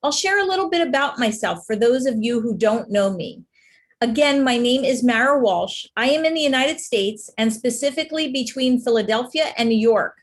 I'll share a little bit about myself for those of you who don't know me. Again, my name is Mara Walsh. I am in the United States and specifically between Philadelphia and New York.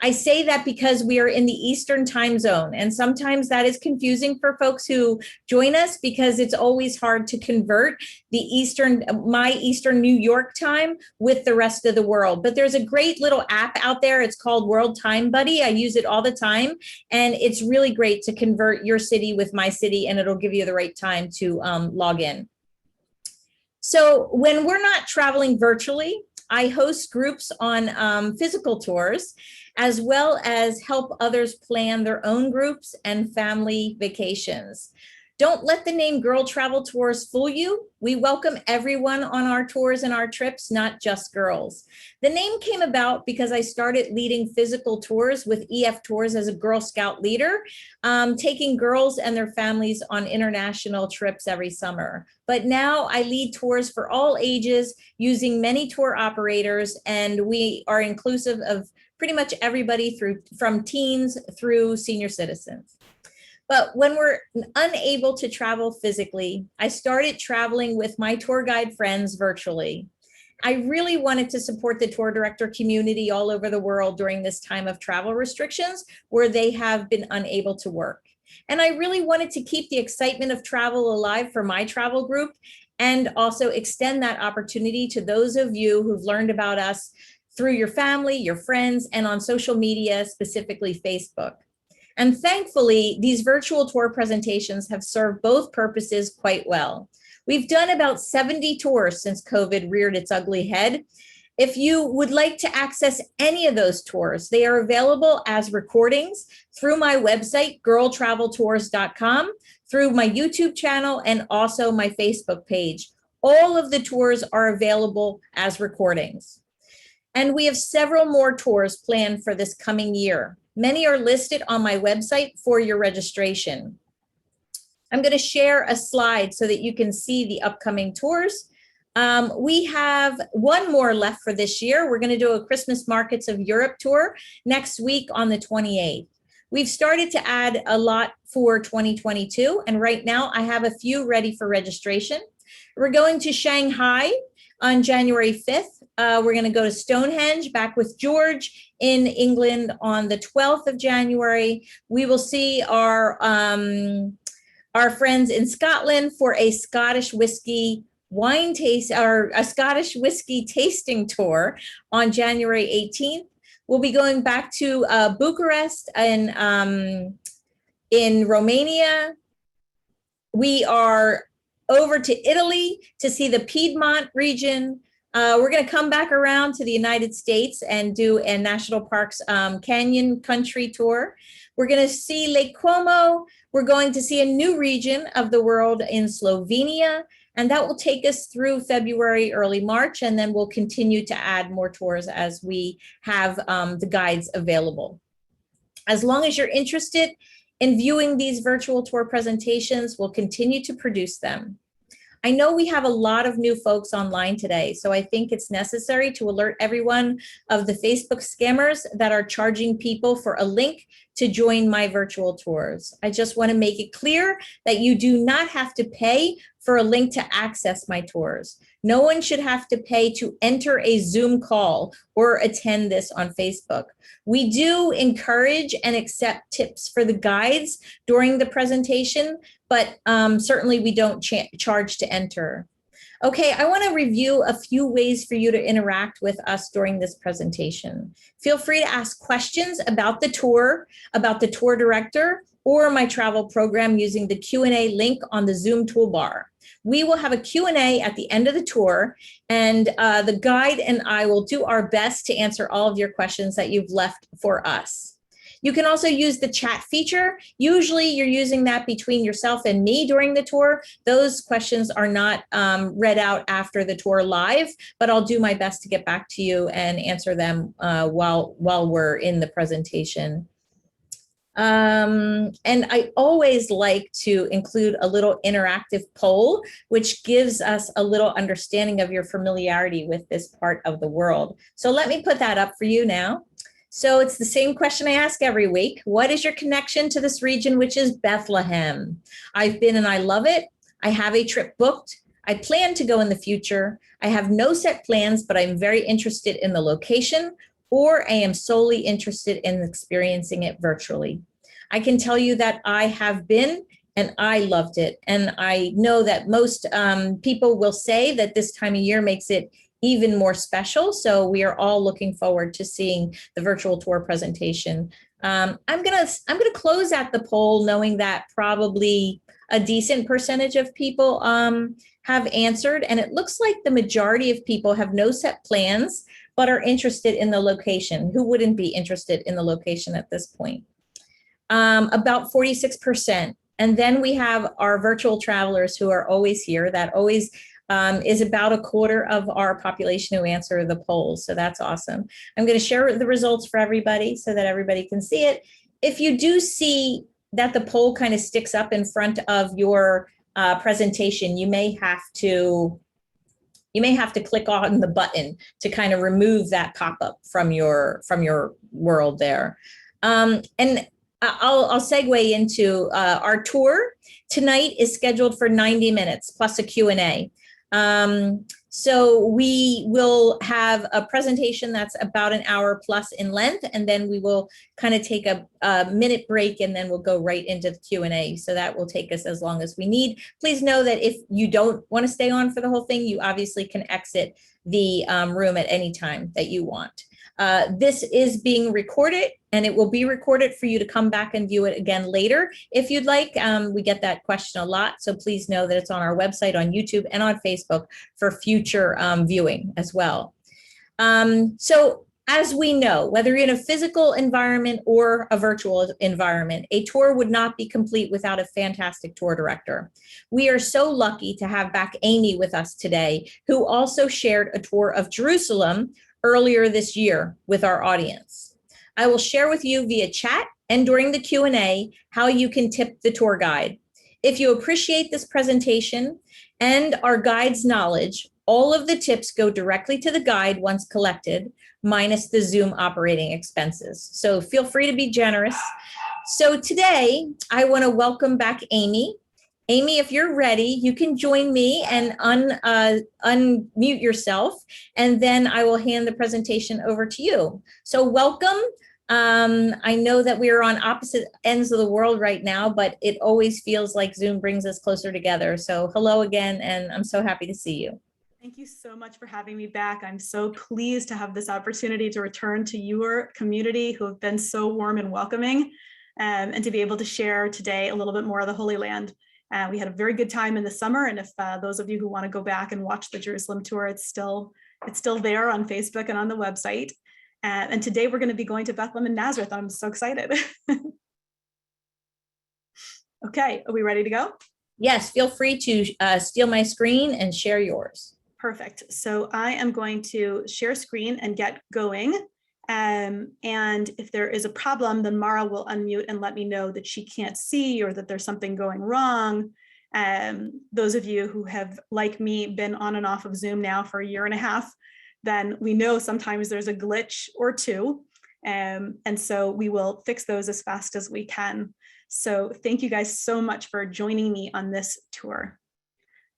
I say that because we are in the Eastern time zone, and sometimes that is confusing for folks who join us because it's always hard to convert my Eastern New York time with the rest of the world. But there's a great little app out there. It's called World Time Buddy. I use it all the time, and it's really great to convert your city with my city, and it'll give you the right time to log in. So when we're not traveling virtually, I host groups on physical tours, as well as help others plan their own groups and family vacations. Don't let the name Girl Travel Tours fool you. We welcome everyone on our tours and our trips, not just girls. The name came about because I started leading physical tours with EF Tours as a Girl Scout leader, taking girls and their families on international trips every summer. But now I lead tours for all ages using many tour operators, and we are inclusive of pretty much everybody from teens through senior citizens. But when we're unable to travel physically, I started traveling with my tour guide friends virtually. I really wanted to support the tour director community all over the world during this time of travel restrictions where they have been unable to work. And I really wanted to keep the excitement of travel alive for my travel group and also extend that opportunity to those of you who've learned about us through your family, your friends, and on social media, specifically Facebook. And thankfully, these virtual tour presentations have served both purposes quite well. We've done about 70 tours since COVID reared its ugly head. If you would like to access any of those tours, they are available as recordings through my website, girltraveltours.com, through my YouTube channel, and also my Facebook page. All of the tours are available as recordings. And we have several more tours planned for this coming year. Many are listed on my website for your registration. I'm going to share a slide so that you can see the upcoming tours. We have one more left for this year. We're going to do a Christmas Markets of Europe tour next week on the 28th. We've started to add a lot for 2022, and right now I have a few ready for registration. We're going to Shanghai on January 5th. We're going to go to Stonehenge back with George in England on the 12th of January. We will see our friends in Scotland for a Scottish whiskey wine taste, or a Scottish whiskey tasting tour on January 18th. We'll be going back to Bucharest in Romania. We are over to Italy to see the Piedmont region. We're going to come back around to the United States and do a National Parks Canyon Country tour. We're going to see Lake Como. We're going to see a new region of the world in Slovenia, and that will take us through February, early March, and then we'll continue to add more tours as we have the guides available. As long as you're interested in viewing these virtual tour presentations, we'll continue to produce them. I know we have a lot of new folks online today, so I think it's necessary to alert everyone of the Facebook scammers that are charging people for a link to join my virtual tours. I just want to make it clear that you do not have to pay for a link to access my tours. No one should have to pay to enter a Zoom call or attend this on Facebook. We do encourage and accept tips for the guides during the presentation, but certainly we don't charge to enter. Okay, I want to review a few ways for you to interact with us during this presentation. Feel free to ask questions about the tour director, or my travel program using the Q&A link on the Zoom toolbar. We will have a Q&A at the end of the tour, and the guide and I will do our best to answer all of your questions that you've left for us. You can also use the chat feature. Usually you're using that between yourself and me during the tour. Those questions are not read out after the tour live, but I'll do my best to get back to you and answer them while we're in the presentation. And I always like to include a little interactive poll, which gives us a little understanding of your familiarity with this part of the world. So let me put that up for you now. So it's the same question I ask every week. What is your connection to this region, which is Bethlehem? I've been and I love it. I have a trip booked. I plan to go in the future. I have no set plans, but I'm very interested in the location, or I am solely interested in experiencing it virtually. I can tell you that I have been and I loved it. And I know that most people will say that this time of year makes it even more special. So we are all looking forward to seeing the virtual tour presentation. I'm gonna close out the poll knowing that probably a decent percentage of people have answered, and it looks like the majority of people have no set plans but are interested in the location. Who wouldn't be interested in the location at this point? About 46%. And then we have our virtual travelers who are always here. That always is about a quarter of our population who answer the polls. So that's awesome. I'm going to share the results for everybody so that everybody can see it. If you do see that the poll kind of sticks up in front of your presentation, you may have to click on the button to kind of remove that pop-up from your world there. And I'll segue into our tour. Tonight is scheduled for 90 minutes plus a Q&A. So we will have a presentation that's about an hour plus in length, and then we will kind of take a minute break, and then we'll go right into the Q&A. So that will take us as long as we need. Please know that if you don't want to stay on for the whole thing, you obviously can exit the room at any time that you want. This is being recorded, and it will be recorded for you to come back and view it again later if you'd like. We get that question a lot, so please know that it's on our website, on YouTube, and on Facebook for future viewing as well. So as we know, whether you're in a physical environment or a virtual environment, a tour would not be complete without a fantastic tour director. We are so lucky to have back Amy with us today, who also shared a tour of Jerusalem earlier this year with our audience. I will share with you via chat and during the Q&A how you can tip the tour guide. If you appreciate this presentation and our guide's knowledge, all of the tips go directly to the guide once collected, minus the Zoom operating expenses. So feel free to be generous. So today, I want to welcome back Amy. Amy, if you're ready, you can join me and unmute yourself, and then I will hand the presentation over to you. So welcome. I know that we are on opposite ends of the world right now, but it always feels like Zoom brings us closer together. So hello again, and I'm so happy to see you. Thank you so much for having me back. I'm so pleased to have this opportunity to return to your community who have been so warm and welcoming, and to be able to share today a little bit more of the Holy Land. We had a very good time in the summer, and if those of you who want to go back and watch the Jerusalem tour, it's still there on Facebook and on the website. And today we're going to be going to Bethlehem and Nazareth. I'm so excited. Okay, are we ready to go? Yes, feel free to steal my screen and share yours. Perfect. So I am going to share screen and get going. And if there is a problem, then Mara will unmute and let me know that she can't see or that there's something going wrong. Those of you who have, like me, been on and off of Zoom now for 1.5 years, then we know sometimes there's a glitch or two. And so we will fix those as fast as we can. So thank you guys so much for joining me on this tour.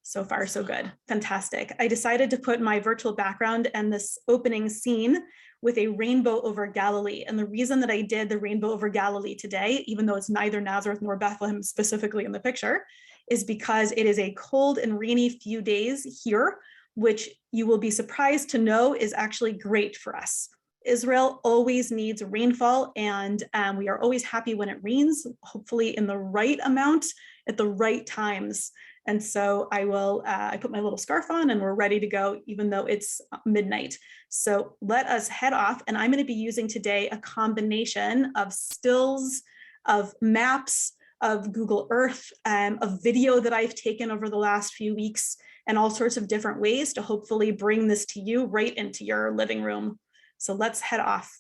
So far, so good. Fantastic. I decided to put my virtual background and this opening scene with a rainbow over Galilee. And the reason that I did the rainbow over Galilee today, even though it's neither Nazareth nor Bethlehem specifically in the picture, is because it is a cold and rainy few days here, which you will be surprised to know is actually great for us. Israel always needs rainfall, and we are always happy when it rains, hopefully in the right amount at the right times. And so I put my little scarf on and we're ready to go, even though it's midnight. So let us head off. And I'm going to be using today a combination of stills, of maps, of Google Earth, a video that I've taken over the last few weeks, and all sorts of different ways to hopefully bring this to you right into your living room. So let's head off.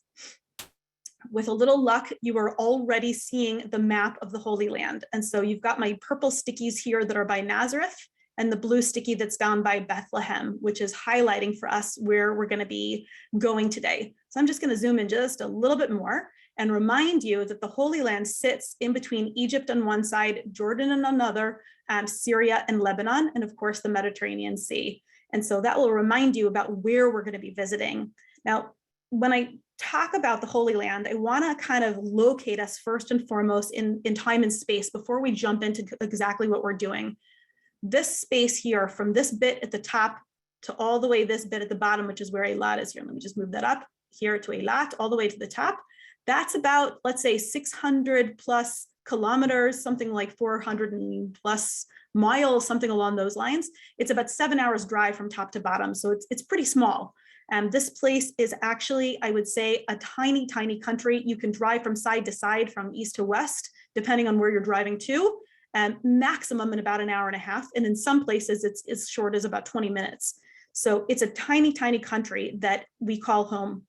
With a little luck, you are already seeing the map of the Holy Land. And so you've got my purple stickies here that are by Nazareth, and the blue sticky that's down by Bethlehem, which is highlighting for us where we're going to be going today. So I'm just going to zoom in just a little bit more and remind you that the Holy Land sits in between Egypt on one side, Jordan on another, Syria and Lebanon, and of course the Mediterranean Sea. And so that will remind you about where we're going to be visiting. Now, when I talk about the Holy Land, I want to kind of locate us first and foremost in time and space before we jump into exactly what we're doing. This space here, from this bit at the top to all the way this bit at the bottom, which is where Eilat is here. Let me just move that up here to Eilat, all the way to the top. That's about, let's say, 600 plus kilometers, something like 400 and plus miles, something along those lines. It's about 7 hours drive from top to bottom. So it's pretty small. This place is actually, I would say, a tiny, tiny country. You can drive from side to side, from east to west, depending on where you're driving to, maximum in about an hour and a half. And in some places, it's as short as about 20 minutes. So it's a tiny, tiny country that we call home.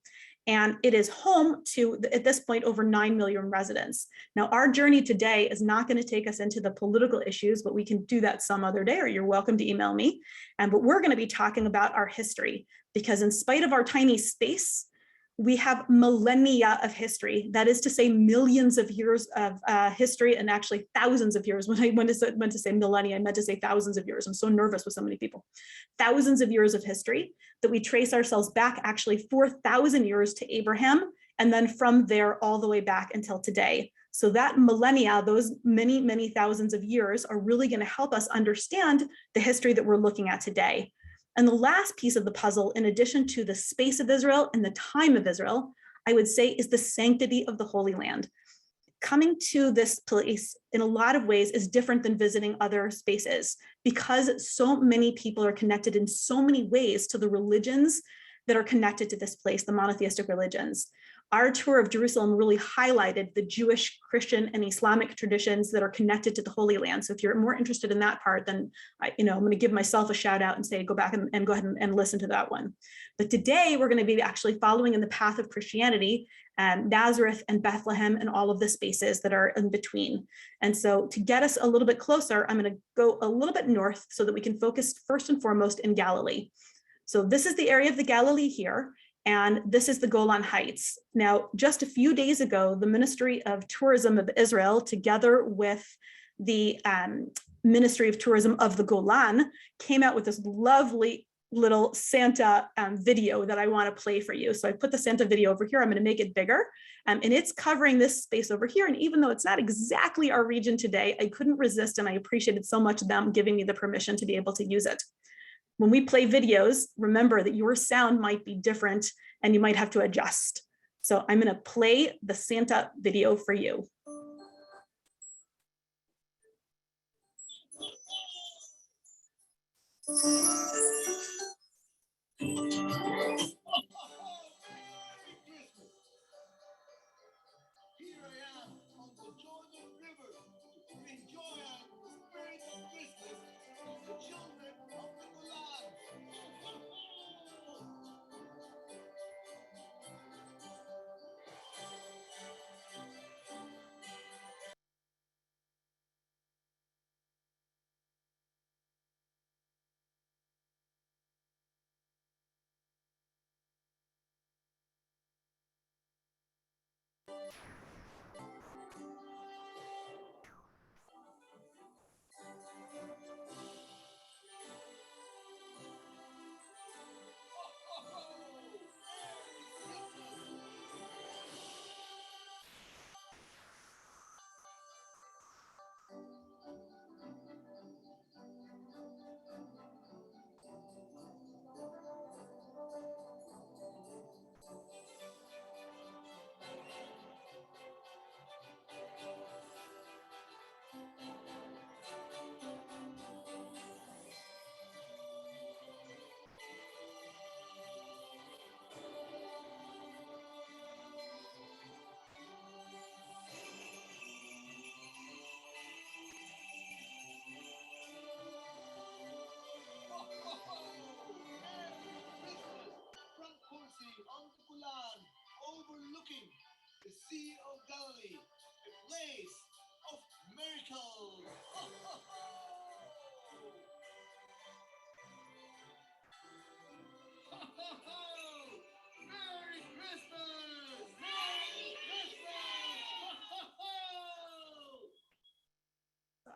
And it is home to, at this point, over 9 million residents. Now, our journey today is not going to take us into the political issues, but we can do that some other day, or you're welcome to email me. But we're going to be talking about our history, because in spite of our tiny space, we have millennia of history. That is to say, millions of years of history, and actually thousands of years. When I meant to say millennia, I meant to say thousands of years. I'm so nervous with so many people. Thousands of years of history that we trace ourselves back actually 4,000 years to Abraham, and then from there all the way back until today. So that millennia, those many, many thousands of years, are really going to help us understand the history that we're looking at today. And the last piece of the puzzle, in addition to the space of Israel and the time of Israel, I would say, is the sanctity of the Holy Land. Coming to this place in a lot of ways is different than visiting other spaces, because so many people are connected in so many ways to the religions that are connected to this place, the monotheistic religions. Our tour of Jerusalem really highlighted the Jewish, Christian, and Islamic traditions that are connected to the Holy Land. So if you're more interested in that part, then I'm going to give myself a shout out and say, go back and go ahead and listen to that one. But today we're going to be actually following in the path of Christianity, Nazareth and Bethlehem and all of the spaces that are in between. And so to get us a little bit closer, I'm going to go a little bit north so that we can focus first and foremost in Galilee. So this is the area of the Galilee here. And this is the Golan Heights. Now, just a few days ago, the Ministry of Tourism of Israel, together with the Ministry of Tourism of the Golan, came out with this lovely little Santa video that I want to play for you. So I put the Santa video over here. I'm going to make it bigger. And it's covering this space over here. And even though it's not exactly our region today, I couldn't resist, and I appreciated so much them giving me the permission to be able to use it. When we play videos, remember that your sound might be different and you might have to adjust. So I'm going to play the Santa video for you.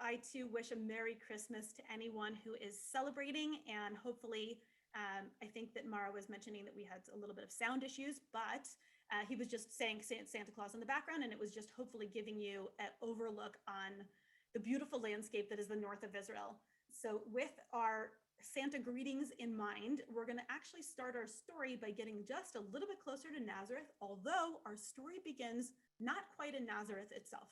I too wish a Merry Christmas to anyone who is celebrating, and hopefully, I think that Mara was mentioning that we had a little bit of sound issues, but he was just saying Santa Claus in the background, and it was just hopefully giving you an overlook on the beautiful landscape that is the north of Israel. So with our Santa greetings in mind, we're going to actually start our story by getting just a little bit closer to Nazareth, although our story begins not quite in Nazareth itself.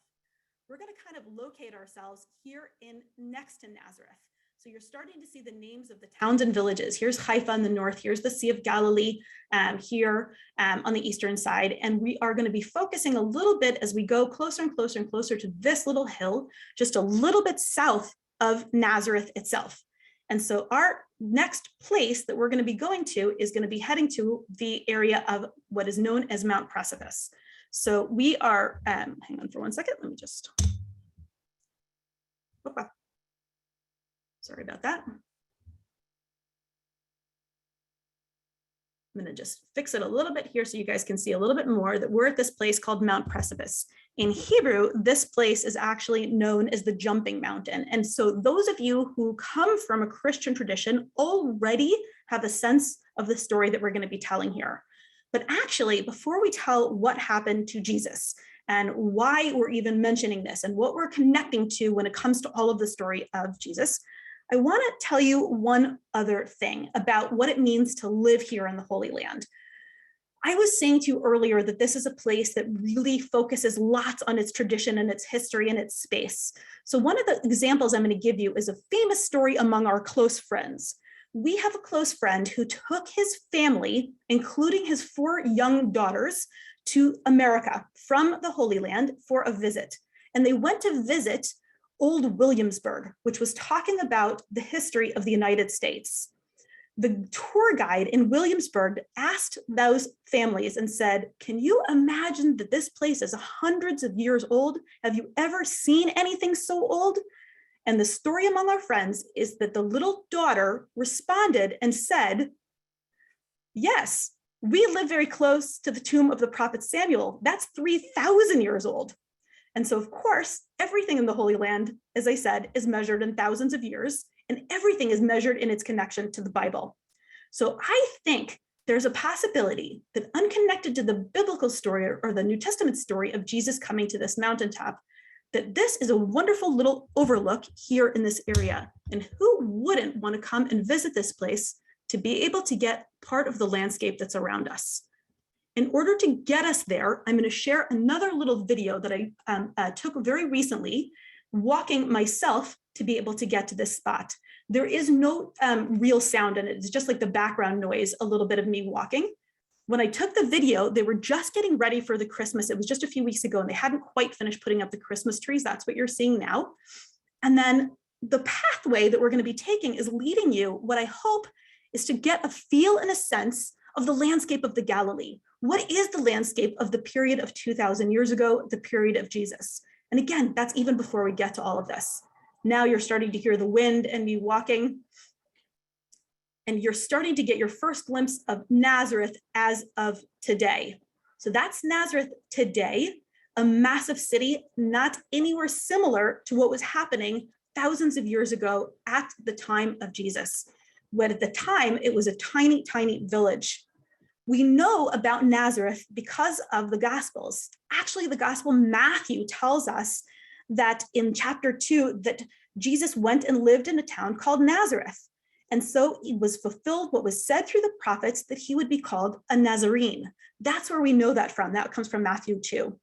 We're going to kind of locate ourselves here in next to Nazareth. So you're starting to see the names of the towns and villages. Here's Haifa in the north. Here's the Sea of Galilee here on the eastern side. And we are going to be focusing a little bit as we go closer and closer and closer to this little hill, just a little bit south of Nazareth itself. And so our next place that we're going to be going to is going to be heading to the area of what is known as Mount Precipice. So we are, hang on for one second, let me just, sorry about that. I'm going to just fix it a little bit here so you guys can see a little bit more that we're at this place called Mount Precipice. In Hebrew, this place is actually known as the Jumping Mountain. And so those of you who come from a Christian tradition already have a sense of the story that we're going to be telling here. But actually, before we tell what happened to Jesus and why we're even mentioning this and what we're connecting to when it comes to all of the story of Jesus, I want to tell you one other thing about what it means to live here in the Holy Land. I was saying to you earlier that this is a place that really focuses lots on its tradition and its history and its space. So one of the examples I'm going to give you is a famous story among our close friends. We have a close friend who took his family, including his 4 young daughters, to America from the Holy Land for a visit. And they went to visit Old Williamsburg, which was talking about the history of the United States. The tour guide in Williamsburg asked those families and said, can you imagine that this place is hundreds of years old? Have you ever seen anything so old? And the story among our friends is that the little daughter responded and said, yes, we live very close to the tomb of the prophet Samuel. That's 3,000 years old. And so, of course, everything in the Holy Land, as I said, is measured in thousands of years, and everything is measured in its connection to the Bible. So I think there's a possibility that unconnected to the biblical story or the New Testament story of Jesus coming to this mountaintop, that this is a wonderful little overlook here in this area. And who wouldn't want to come and visit this place to be able to get part of the landscape that's around us? In order to get us there, I'm going to share another little video that I took very recently, walking myself to be able to get to this spot. There is no real sound in it. It's just like the background noise, a little bit of me walking. When I took the video, they were just getting ready for the Christmas. It was just a few weeks ago, and they hadn't quite finished putting up the Christmas trees. That's what you're seeing now. And then the pathway that we're going to be taking is leading you, what I hope is to get a feel and a sense of the landscape of the Galilee. What is the landscape of the period of 2,000 years ago, the period of Jesus? And again, that's even before we get to all of this. Now you're starting to hear the wind and me walking, and you're starting to get your first glimpse of Nazareth as of today. So that's Nazareth today, a massive city, not anywhere similar to what was happening thousands of years ago at the time of Jesus, when at the time it was a tiny, tiny village. We know about Nazareth because of the Gospels. Actually, the Gospel Matthew tells us that in chapter 2, that Jesus went and lived in a town called Nazareth. And so it was fulfilled what was said through the prophets that he would be called a Nazarene. That's where we know that from. That comes from Matthew 2.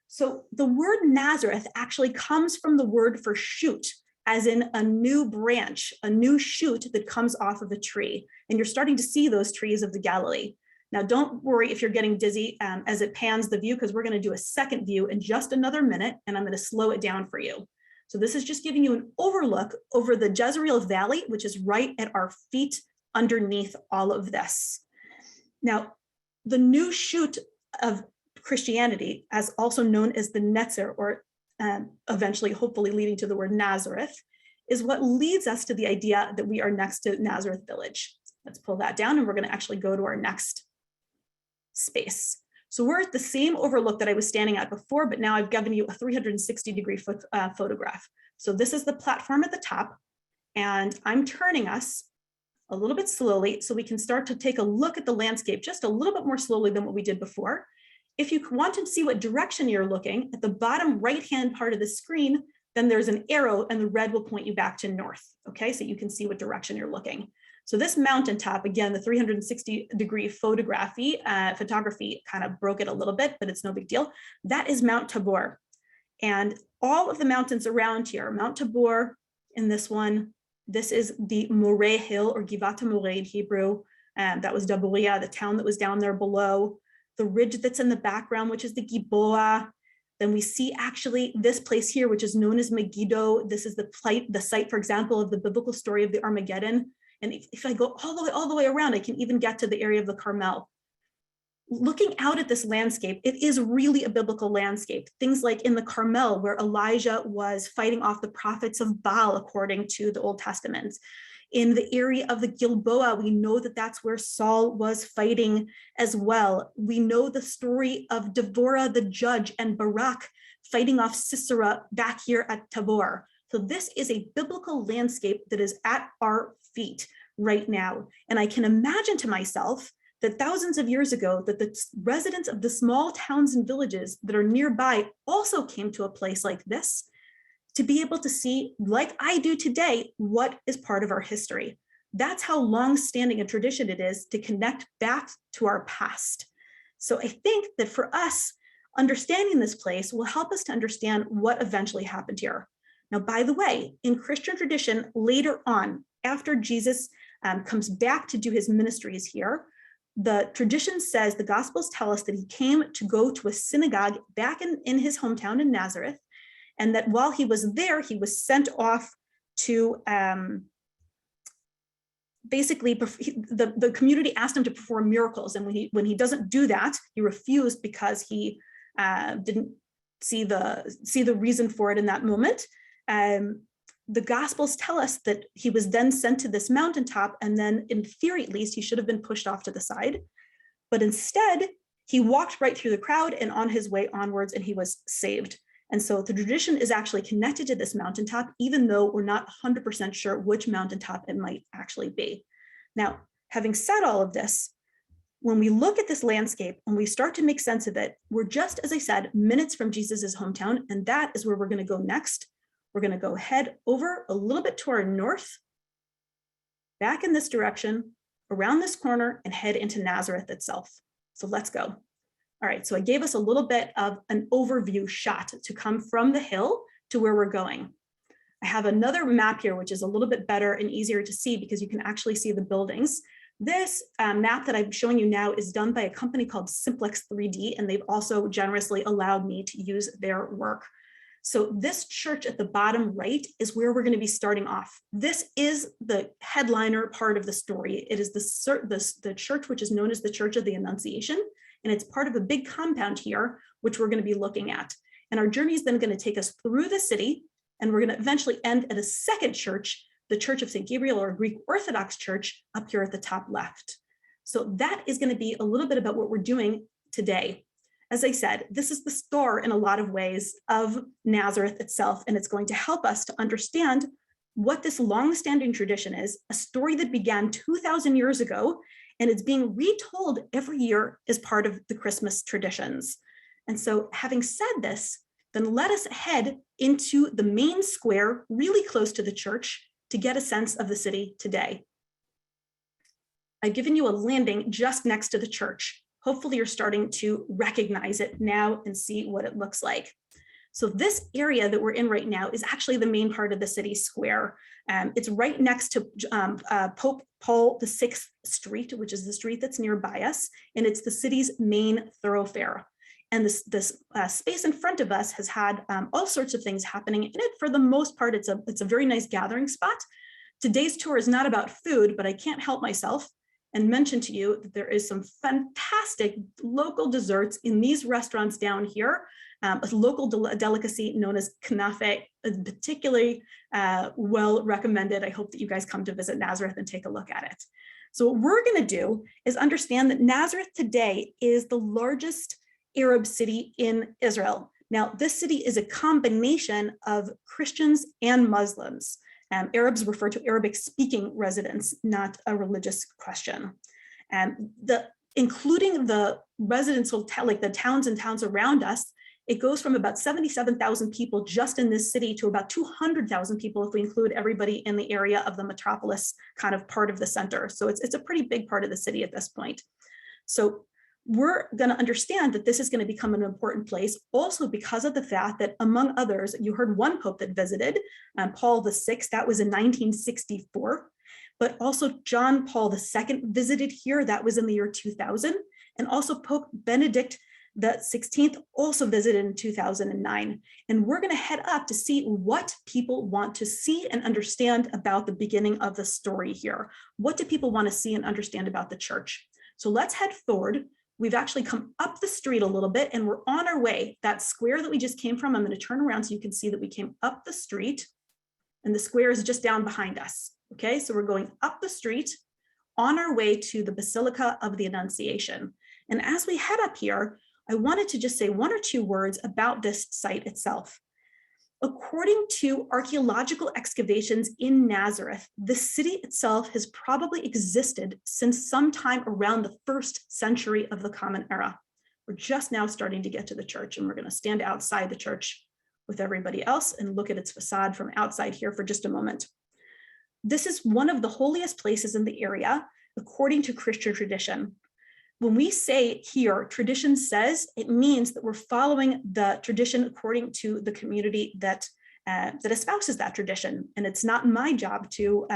So the word Nazareth actually comes from the word for shoot, as in a new branch, a new shoot that comes off of a tree. And you're starting to see those trees of the Galilee. Now, don't worry if you're getting dizzy as it pans the view, because we're going to do a second view in just another minute, and I'm going to slow it down for you. So this is just giving you an overlook over the Jezreel Valley, which is right at our feet underneath all of this. Now, the new shoot of Christianity, as also known as the Netzer, or eventually, hopefully leading to the word Nazareth, is what leads us to the idea that we are next to Nazareth village. Let's pull that down, and we're going to actually go to our next space. So we're at the same overlook that I was standing at before, but now I've given you a 360-degree photograph. So this is the platform at the top, and I'm turning us a little bit slowly so we can start to take a look at the landscape just a little bit more slowly than what we did before. If you want to see what direction you're looking, at the bottom right-hand part of the screen, then there's an arrow and the red will point you back to north, okay? So you can see what direction you're looking. So this mountaintop, again, the 360-degree photography kind of broke it a little bit, but it's no big deal. That is Mount Tabor. And all of the mountains around here, Mount Tabor in this one, this is the Moray Hill, or Givat Moray in Hebrew. That was Daburia, the town that was down there below. The ridge that's in the background, which is the Giboa. Then we see actually this place here, which is known as Megiddo. This is the site, for example, of the biblical story of the Armageddon. And if I go all the way around, I can even get to the area of the Carmel. Looking out at this landscape, it is really a biblical landscape. Things like in the Carmel, where Elijah was fighting off the prophets of Baal, according to the Old Testament. In the area of the Gilboa, we know that that's where Saul was fighting as well. We know the story of Deborah the judge and Barak fighting off Sisera back here at Tabor. So this is a biblical landscape that is at our feet right now. And I can imagine to myself that thousands of years ago, that the residents of the small towns and villages that are nearby also came to a place like this to be able to see, like I do today, what is part of our history. That's how long-standing a tradition it is to connect back to our past. So I think that for us, understanding this place will help us to understand what eventually happened here. Now, by the way, in Christian tradition, later on, after Jesus comes back to do his ministries here, the tradition says, the Gospels tell us that he came to go to a synagogue back in his hometown in Nazareth, and that while he was there, he was sent off to basically, the community asked him to perform miracles. And when he doesn't do that, he refused because he didn't see the reason for it in that moment. The Gospels tell us that he was then sent to this mountaintop, and then in theory, at least, he should have been pushed off to the side. But instead, he walked right through the crowd and on his way onwards, and he was saved. And so the tradition is actually connected to this mountaintop, even though we're not 100% sure which mountaintop it might actually be. Now, having said all of this, when we look at this landscape and we start to make sense of it, we're just, as I said, minutes from Jesus's hometown, and that is where we're going to go next. We're going to go head over a little bit to our north, back in this direction, around this corner, and head into Nazareth itself. So let's go. All right, so I gave us a little bit of an overview shot to come from the hill to where we're going. I have another map here, which is a little bit better and easier to see because you can actually see the buildings. This map that I'm showing you now is done by a company called Simplex 3D, and they've also generously allowed me to use their work. So this church at the bottom right is where we're going to be starting off. This is the headliner part of the story. It is the church which is known as the Church of the Annunciation, and it's part of a big compound here, which we're going to be looking at. And our journey is then going to take us through the city, and we're going to eventually end at a second church, the Church of St. Gabriel, or Greek Orthodox Church, up here at the top left. So that is going to be a little bit about what we're doing today. As I said, this is the star in a lot of ways of Nazareth itself, and it's going to help us to understand what this long-standing tradition is, a story that began 2,000 years ago, and it's being retold every year as part of the Christmas traditions. And so having said this, then let us head into the main square, really close to the church, to get a sense of the city today. I've given you a landing just next to the church. Hopefully you're starting to recognize it now and see what it looks like. So this area that we're in right now is actually the main part of the city square. It's right next to Pope Paul VI Street, which is the street that's nearby us, and it's the city's main thoroughfare. And this space in front of us has had all sorts of things happening in it. For the most part, it's a very nice gathering spot. Today's tour is not about food, but I can't help myself and mention to you that there is some fantastic local desserts in these restaurants down here. A local delicacy known as knafe, particularly well recommended. I hope that you guys come to visit Nazareth and take a look at it. So what we're going to do is understand that Nazareth today is the largest Arab city in Israel. Now, this city is a combination of Christians and Muslims. Arabs refer to Arabic-speaking residents, not a religious question. Including the residential, like the towns and towns around us, it goes from about 77,000 people just in this city to about 200,000 people if we include everybody in the area of the metropolis, kind of part of the center. So it's a pretty big part of the city at this point. So we're going to understand that this is going to become an important place also because of the fact that, among others, you heard one pope that visited, Paul VI, that was in 1964. But also John Paul II visited here, that was in the year 2000. And also Pope Benedict XVI also visited in 2009. And we're gonna head up to see what people want to see and understand about the beginning of the story here. What do people wanna see and understand about the church? So let's head forward. We've actually come up the street a little bit and we're on our way. That square that we just came from, I'm gonna turn around so you can see that we came up the street and the square is just down behind us. Okay, so we're going up the street on our way to the Basilica of the Annunciation. And as we head up here, I wanted to just say one or two words about this site itself. According to archaeological excavations in Nazareth, the city itself has probably existed since sometime around the 1st century of the Common Era. We're just now starting to get to the church, and we're going to stand outside the church with everybody else and look at its facade from outside here for just a moment. This is one of the holiest places in the area, according to Christian tradition. When we say here, tradition says, it means that we're following the tradition according to the community that espouses that tradition. And it's not my job to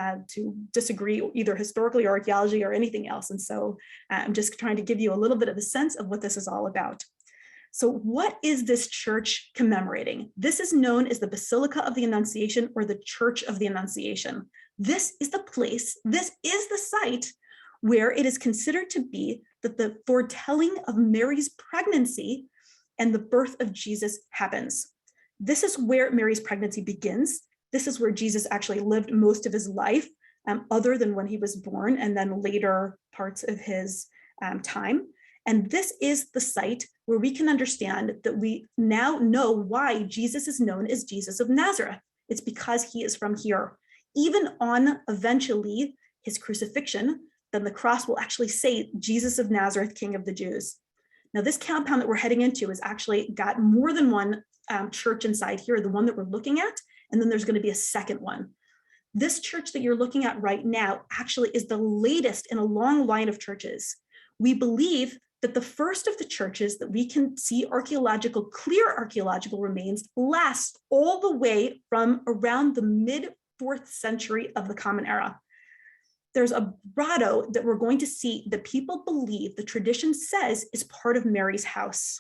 disagree either historically or archaeology or anything else. And so I'm just trying to give you a little bit of a sense of what this is all about. So what is this church commemorating? This is known as the Basilica of the Annunciation or the Church of the Annunciation. This is the place, this is the site where it is considered to be that the foretelling of Mary's pregnancy and the birth of Jesus happens. This is where Mary's pregnancy begins. This is where Jesus actually lived most of his life, other than when he was born and then later parts of his time. And this is the site where we can understand that we now know why Jesus is known as Jesus of Nazareth. It's because he is from here. Even on eventually his crucifixion, then the cross will actually say Jesus of Nazareth, King of the Jews. Now this compound that we're heading into has actually got more than one church inside here, the one that we're looking at, and then there's going to be a second one. This church that you're looking at right now actually is the latest in a long line of churches. We believe that the first of the churches that we can see clear archaeological remains lasts all the way from around the mid-4th century of the Common Era. There's a grotto that we're going to see that people believe, the tradition says, is part of Mary's house.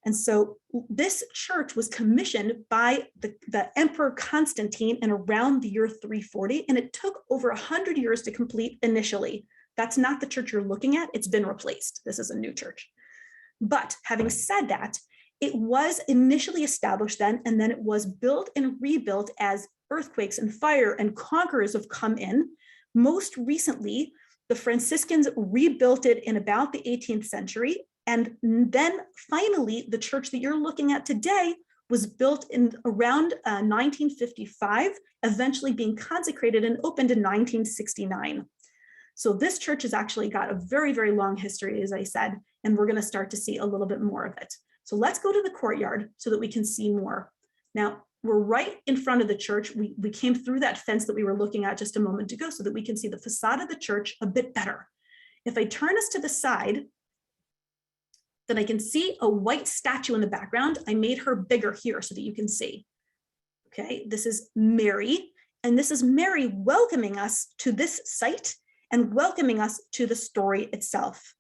And so this church was commissioned by the Emperor Constantine in around the year 340, and it took over 100 years to complete initially. That's not the church you're looking at. It's been replaced. This is a new church. But having said that, it was initially established then, and then it was built and rebuilt as earthquakes and fire and conquerors have come in. Most recently, the Franciscans rebuilt it in about the 18th century. And then finally, the church that you're looking at today was built in around 1955, eventually being consecrated and opened in 1969. So this church has actually got a very, very long history, as I said, and we're going to start to see a little bit more of it. So let's go to the courtyard so that we can see more. Now, we're right in front of the church. We came through that fence that we were looking at just a moment ago so that we can see the facade of the church a bit better. If I turn us to the side, then I can see a white statue in the background. I made her bigger here so that you can see. Okay, this is Mary, and this is Mary welcoming us to this site and welcoming us to the story itself.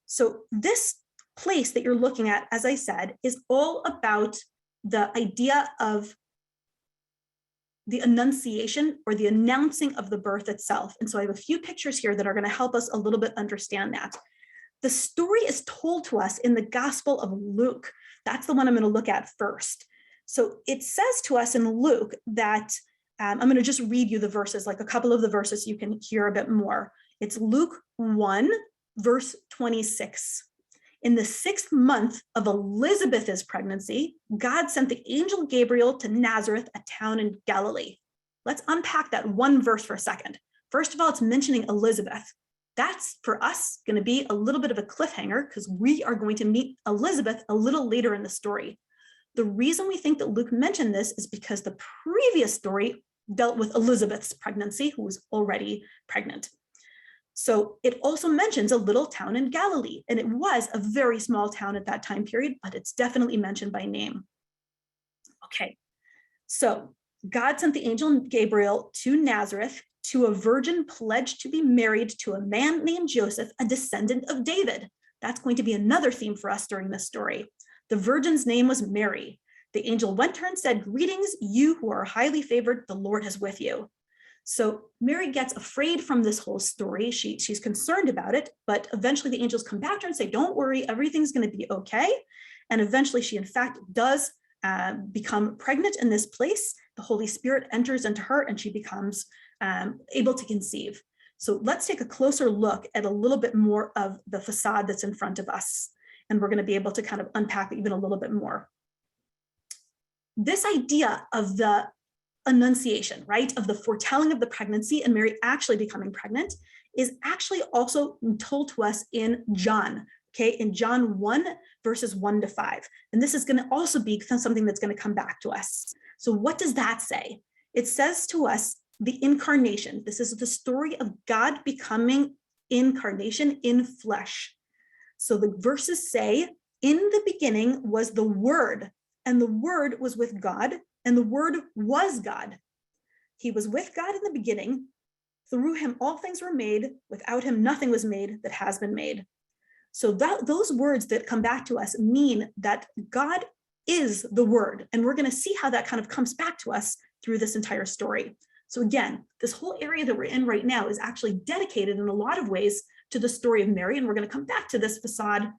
So this place that you're looking at, as I said, is all about the idea of the annunciation or the announcing of the birth itself. And so I have a few pictures here that are going to help us a little bit understand that. The story is told to us in the Gospel of Luke. That's the one I'm going to look at first. So it says to us in Luke that, I'm going to just read you the verses, like a couple of the verses so you can hear a bit more. It's Luke 1, verse 26. In the 6th month of Elizabeth's pregnancy, God sent the angel Gabriel to Nazareth, a town in Galilee. Let's unpack that one verse for a second. First of all, it's mentioning Elizabeth. That's for us going to be a little bit of a cliffhanger because we are going to meet Elizabeth a little later in the story. The reason we think that Luke mentioned this is because the previous story dealt with Elizabeth's pregnancy, who was already pregnant. So it also mentions a little town in Galilee, and it was a very small town at that time period, but it's definitely mentioned by name. Okay, so God sent the angel Gabriel to Nazareth to a virgin pledged to be married to a man named Joseph, a descendant of David. That's going to be another theme for us during this story. The virgin's name was Mary. The angel went to her and said, "Greetings, you who are highly favored, the Lord is with you." So Mary gets afraid from this whole story. She's concerned about it, but eventually the angels come back to her and say, "Don't worry, everything's going to be okay." And eventually she, in fact, does become pregnant in this place. The Holy Spirit enters into her and she becomes able to conceive. So let's take a closer look at a little bit more of the facade that's in front of us. And we're going to be able to kind of unpack it even a little bit more. This idea of the Annunciation, right, of the foretelling of the pregnancy and Mary actually becoming pregnant is actually also told to us in John, okay, in John 1, verses 1 to 5. And this is going to also be something that's going to come back to us. So what does that say? It says to us the incarnation. This is the story of God becoming incarnation in flesh. So the verses say, "In the beginning was the Word, and the Word was with God, and the Word was God. He was with God in the beginning. Through him all things were made. Without him nothing was made that has been made." So those words that come back to us mean that God is the Word. And we're going to see how that kind of comes back to us through this entire story. So again, this whole area that we're in right now is actually dedicated in a lot of ways to the story of Mary. And we're going to come back to this facade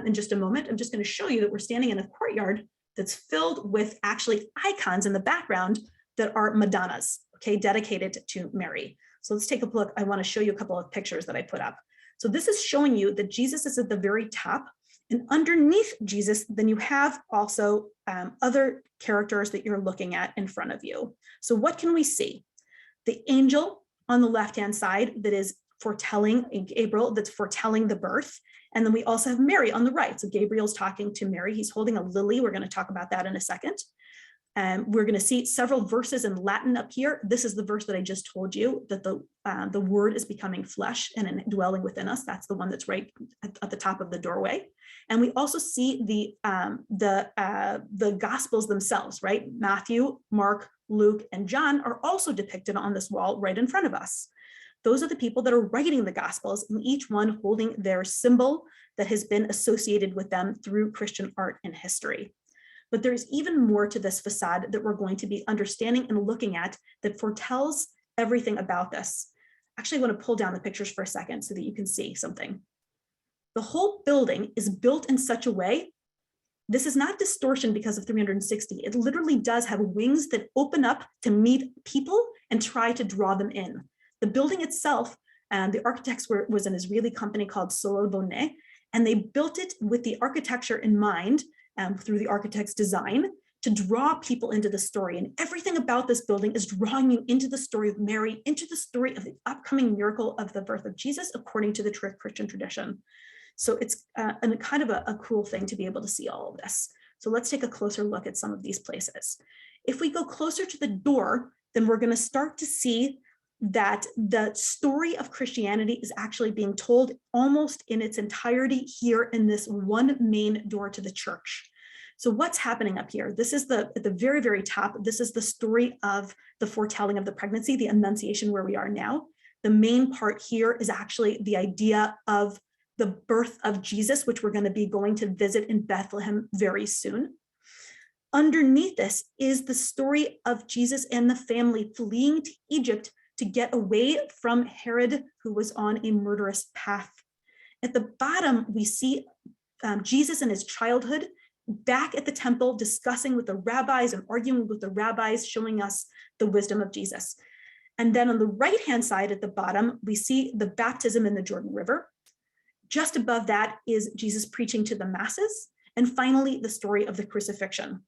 in just a moment. I'm just going to show you that we're standing in a courtyard that's filled with actually icons in the background that are Madonnas, okay, dedicated to Mary. So let's take a look. I want to show you a couple of pictures that I put up. So this is showing you that Jesus is at the very top, and underneath Jesus, then you have also other characters that you're looking at in front of you. So what can we see? The angel on the left-hand side that is foretelling, Gabriel, that's foretelling the birth. And then we also have Mary on the right. So Gabriel's talking to Mary. He's holding a lily. We're going to talk about that in a second. We're going to see several verses in Latin up here. This is the verse that I just told you, that the Word is becoming flesh and dwelling within us. That's the one that's right at the top of the doorway. And we also see the Gospels themselves, right? Matthew, Mark, Luke, and John are also depicted on this wall right in front of us. Those are the people that are writing the Gospels, and each one holding their symbol that has been associated with them through Christian art and history. But there's even more to this facade that we're going to be understanding and looking at that foretells everything about this. Actually, I want to pull down the pictures for a second so that you can see something. The whole building is built in such a way, this is not distortion because of 360. It literally does have wings that open up to meet people and try to draw them in. The building itself, the architects was an Israeli company called Solal Boneh, and they built it with the architecture in mind through the architect's design to draw people into the story. And everything about this building is drawing you into the story of Mary, into the story of the upcoming miracle of the birth of Jesus, according to the Christian tradition. So it's a kind of a cool thing to be able to see all of this. So let's take a closer look at some of these places. If we go closer to the door, then we're going to start to see that the story of Christianity is actually being told almost in its entirety here in this one main door to the church. So what's happening up here? This is at the very, very top. This is the story of the foretelling of the pregnancy, the Annunciation, where we are now. The main part here is actually the idea of the birth of Jesus, which we're going to be going to visit in Bethlehem very soon. Underneath this is the story of Jesus and the family fleeing to Egypt to get away from Herod, who was on a murderous path. At the bottom, we see Jesus in his childhood back at the temple discussing with the rabbis and arguing with the rabbis, showing us the wisdom of Jesus. And then on the right-hand side at the bottom, we see the baptism in the Jordan River. Just above that is Jesus preaching to the masses. And finally, the story of the crucifixion.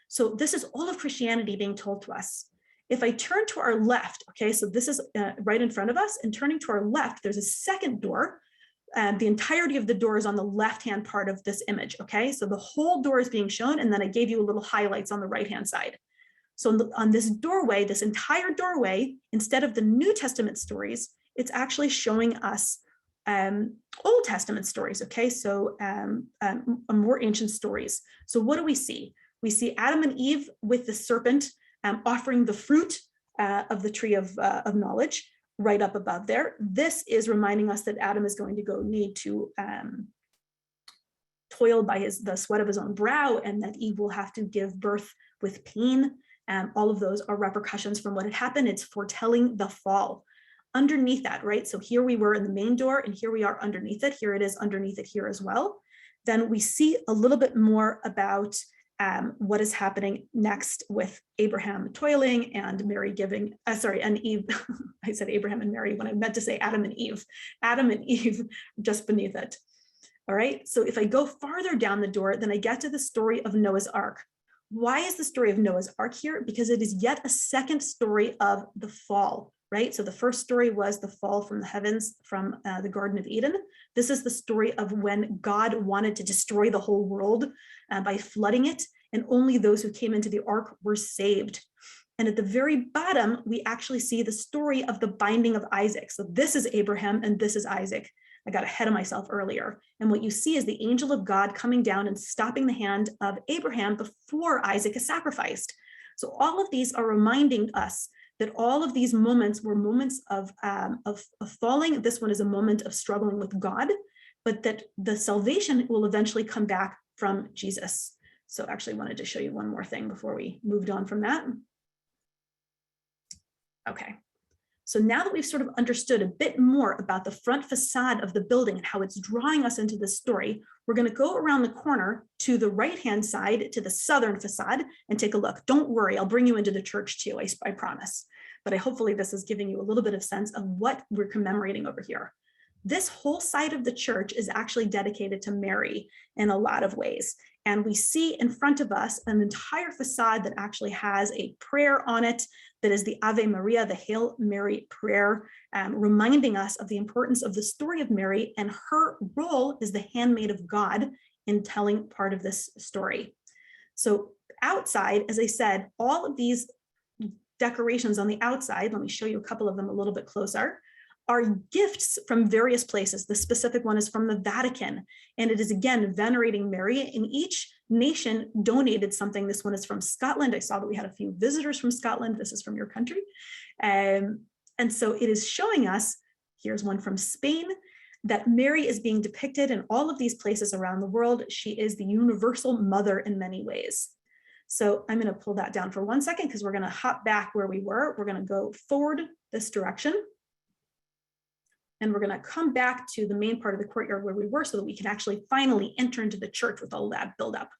So this is all of Christianity being told to us. If I turn to our left, okay, so this is right in front of us, and turning to our left, there's a second door. The entirety of the door is on the left-hand part of this image, okay? So the whole door is being shown, and then I gave you a little highlights on the right-hand side. So on this doorway, this entire doorway, instead of the New Testament stories, it's actually showing us Old Testament stories, okay? So more ancient stories. So what do we see? We see Adam and Eve with the serpent offering the fruit of the tree of knowledge right up above there. This is reminding us that Adam is going to need to toil by the sweat of his own brow, and that Eve will have to give birth with pain. All of those are repercussions from what had happened. It's foretelling the fall. Underneath that, right? So here we were in the main door, and here we are underneath it. Here it is underneath it here as well. Then we see a little bit more about what is happening next with Abraham toiling and Mary giving, and Eve. I said Abraham and Mary when I meant to say Adam and Eve. Adam and Eve just beneath it. All right, so if I go farther down the door, then I get to the story of Noah's Ark. Why is the story of Noah's Ark here? Because it is yet a second story of the fall, right? So the first story was the fall from the heavens from the Garden of Eden. This is the story of when God wanted to destroy the whole world by flooding it, and only those who came into the ark were saved. And at the very bottom, we actually see the story of the binding of Isaac. So this is Abraham and this is Isaac. I got ahead of myself earlier. And what you see is the angel of God coming down and stopping the hand of Abraham before Isaac is sacrificed. So all of these are reminding us that all of these moments were moments of falling. This one is a moment of struggling with God, but that the salvation will eventually come back from Jesus. So actually wanted to show you one more thing before we moved on from that. Okay. So now that we've sort of understood a bit more about the front facade of the building and how it's drawing us into this story, we're going to go around the corner to the right-hand side, to the southern facade, and take a look. Don't worry, I'll bring you into the church too, I promise. But hopefully this is giving you a little bit of sense of what we're commemorating over here. This whole side of the church is actually dedicated to Mary in a lot of ways. And we see in front of us an entire facade that actually has a prayer on it that is the Ave Maria, the Hail Mary prayer, reminding us of the importance of the story of Mary and her role as the handmaid of God in telling part of this story. So outside, as I said, all of these decorations on the outside, let me show you a couple of them a little bit closer, are gifts from various places. The specific one is from the Vatican, and it is again venerating Mary, and each nation donated something. This one is from Scotland. I saw that we had a few visitors from Scotland. This is from your country. And so it is showing us, here's one from Spain, that Mary is being depicted in all of these places around the world. She is the universal mother in many ways. So I'm going to pull that down for 1 second because we're going to hop back where we were. We're going to go forward this direction. And we're going to come back to the main part of the courtyard where we were so that we can actually finally enter into the church with all that buildup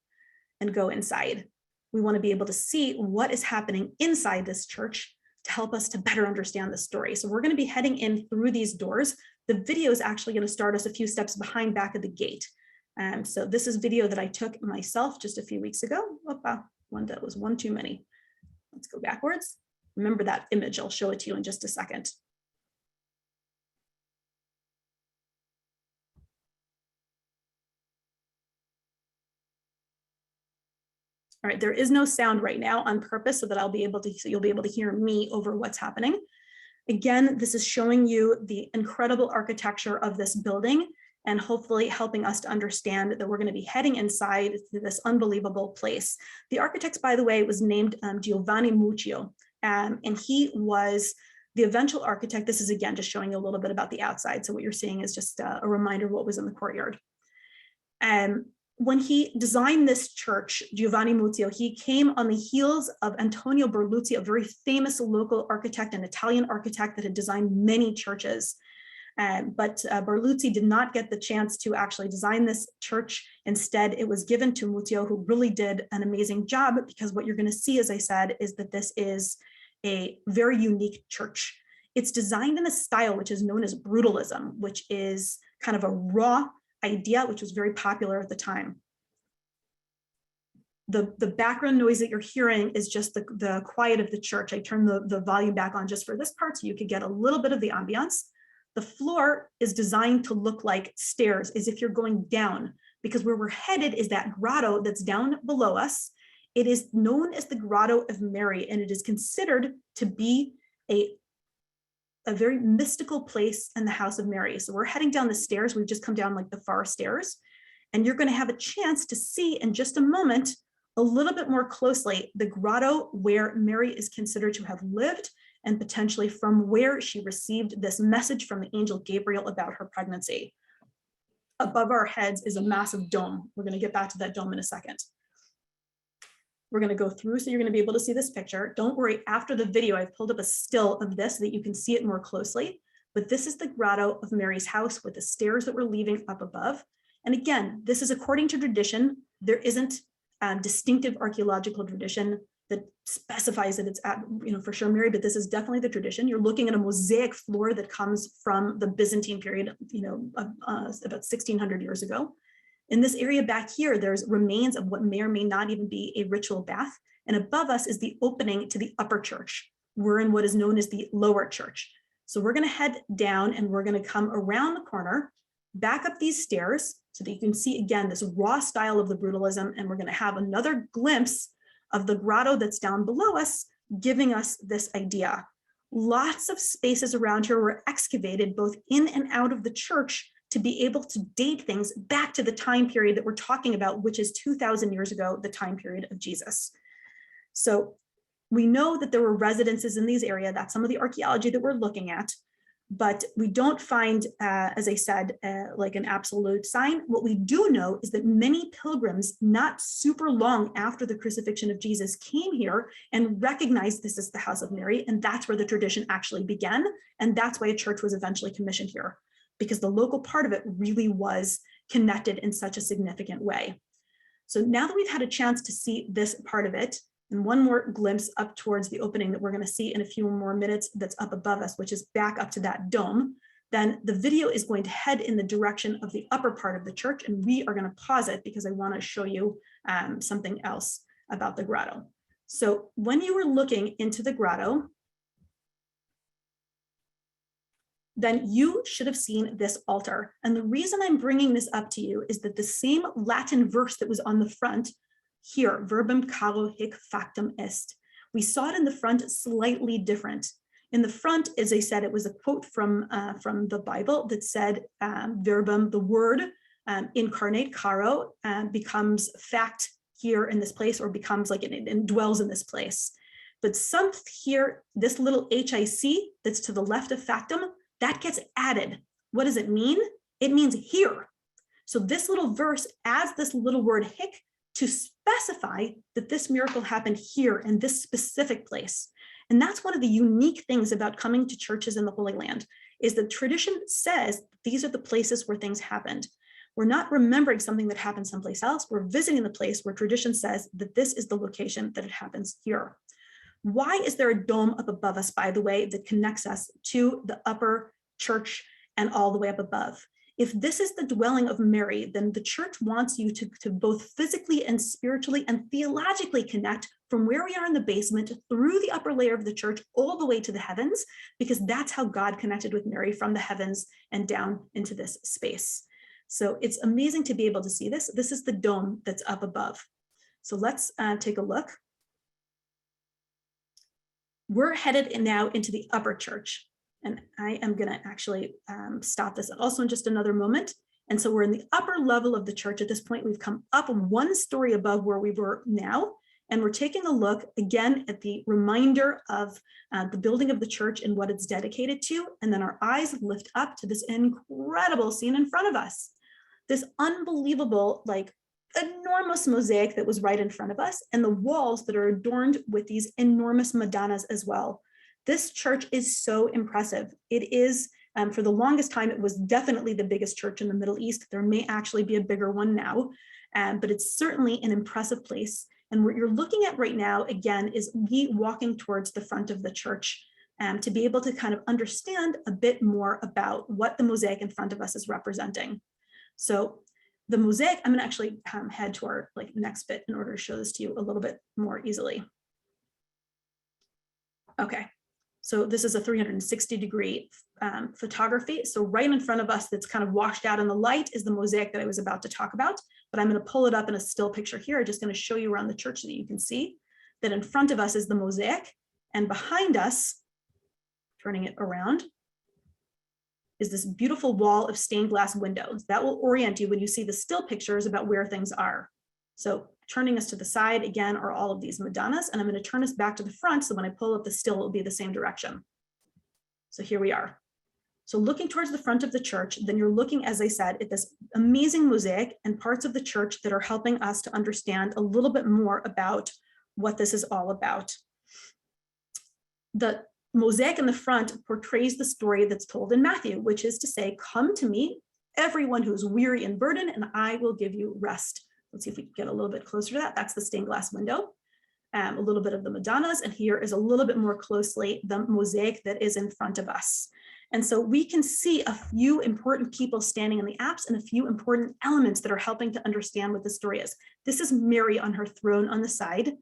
and go inside. We want to be able to see what is happening inside this church to help us to better understand the story. So we're going to be heading in through these doors. The video is actually going to start us a few steps behind back of the gate. So this is video that I took myself just a few weeks ago. That was one too many. Let's go backwards. Remember that image. I'll show it to you in just a second. All right, there is no sound right now on purpose so that you'll be able to hear me over what's happening. Again, this is showing you the incredible architecture of this building and hopefully helping us to understand that we're going to be heading inside to this unbelievable place. The architect, by the way, was named Giovanni Muccio, and he was the eventual architect. This is again just showing you a little bit about the outside. So what you're seeing is just a reminder of what was in the courtyard. When he designed this church, Giovanni Muccio, he came on the heels of Antonio Berluzzi, a very famous local architect, an Italian architect that had designed many churches. But Berluzzi did not get the chance to actually design this church. Instead, it was given to Muccio, who really did an amazing job, because what you're going to see, as I said, is that this is a very unique church. It's designed in a style which is known as brutalism, which is kind of a raw idea, which was very popular at the time. The background noise that you're hearing is just the quiet of the church. I turned the volume back on just for this part so you could get a little bit of the ambiance. The floor is designed to look like stairs, as if you're going down, because where we're headed is that grotto that's down below us. It is known as the Grotto of Mary, and it is considered to be a very mystical place in the house of Mary. So we're heading down the stairs. We've just come down like the far stairs, and you're going to have a chance to see in just a moment a little bit more closely the grotto where Mary is considered to have lived, and potentially from where she received this message from the angel Gabriel about her pregnancy. Above our heads is a massive dome. We're going to get back to that dome in a second. We're going to go through, so you're going to be able to see this picture. Don't worry, after the video, I've pulled up a still of this so that you can see it more closely. But this is the Grotto of Mary's house with the stairs that we're leaving up above. And again, this is according to tradition. There isn't distinctive archaeological tradition that specifies that it's at, for sure Mary, but this is definitely the tradition. You're looking at a mosaic floor that comes from the Byzantine period, about 1600 years ago. In this area back here, there's remains of what may or may not even be a ritual bath. And above us is the opening to the upper church. We're in what is known as the lower church. So we're going to head down and we're going to come around the corner, back up these stairs so that you can see again this raw style of the brutalism, and we're going to have another glimpse of the grotto that's down below us, giving us this idea. Lots of spaces around here were excavated both in and out of the church to be able to date things back to the time period that we're talking about, which is 2,000 years ago, the time period of Jesus. So we know that there were residences in these areas. That's some of the archaeology that we're looking at. But we don't find, as I said, like an absolute sign. What we do know is that many pilgrims, not super long after the crucifixion of Jesus, came here and recognized this as the house of Mary, and that's where the tradition actually began, and that's why a church was eventually commissioned here, because the local part of it really was connected in such a significant way. So now that we've had a chance to see this part of it, and one more glimpse up towards the opening that we're going to see in a few more minutes that's up above us, which is back up to that dome, then the video is going to head in the direction of the upper part of the church, and we are going to pause it because I want to show you something else about the grotto. So when you were looking into the grotto, then you should have seen this altar. And the reason I'm bringing this up to you is that the same Latin verse that was on the front here, verbum caro hic factum est, we saw it in the front slightly different. In the front, as I said, it was a quote from the Bible that said verbum, the word incarnate, caro, becomes fact here in this place, or becomes like it dwells in this place. But some here, this little HIC that's to the left of factum, that gets added. What does it mean? It means here. So this little verse adds this little word hic to specify that this miracle happened here in this specific place. And that's one of the unique things about coming to churches in the Holy Land, is that tradition says these are the places where things happened. We're not remembering something that happened someplace else. We're visiting the place where tradition says that this is the location that it happens here. Why is there a dome up above us, by the way, that connects us to the upper church and all the way up above? If this is the dwelling of Mary, then the church wants you to both physically and spiritually and theologically connect from where we are in the basement through the upper layer of the church all the way to the heavens, because that's how God connected with Mary, from the heavens and down into this space. So it's amazing to be able to see this. This is the dome that's up above. So let's take a look. We're headed now into the upper church. And I am going to actually stop this also in just another moment. And so we're in the upper level of the church at this point. We've come up one story above where we were now. And we're taking a look again at the reminder of the building of the church and what it's dedicated to. And then our eyes lift up to this incredible scene in front of us. This unbelievable, like, enormous mosaic that was right in front of us, and the walls that are adorned with these enormous Madonnas as well. This church is so impressive. It is, for the longest time, it was definitely the biggest church in the Middle East. There may actually be a bigger one now, but it's certainly an impressive place. And what you're looking at right now, again, is me walking towards the front of the church. to be able to kind of understand a bit more about what the mosaic in front of us is representing. So the mosaic, I'm going to actually head to our next bit in order to show this to you a little bit more easily. Okay, so this is a 360-degree photography. So right in front of us that's kind of washed out in the light is the mosaic that I was about to talk about, but I'm going to pull it up in a still picture here. I'm just going to show you around the church so that you can see that in front of us is the mosaic, and behind us, turning it around, is this beautiful wall of stained glass windows. That will orient you when you see the still pictures about where things are. So turning us to the side again are all of these Madonnas, and I'm going to turn us back to the front so when I pull up the still, it will be the same direction. So here we are. So looking towards the front of the church, then you're looking, as I said, at this amazing mosaic and parts of the church that are helping us to understand a little bit more about what this is all about. The mosaic in the front portrays the story that's told in Matthew, which is to say, come to me, everyone who's weary and burdened, and I will give you rest. Let's see if we can get a little bit closer to that. That's the stained glass window, a little bit of the Madonnas, and here is a little bit more closely the mosaic that is in front of us. And so we can see a few important people standing in the apse and a few important elements that are helping to understand what the story is. This is Mary on her throne on the side.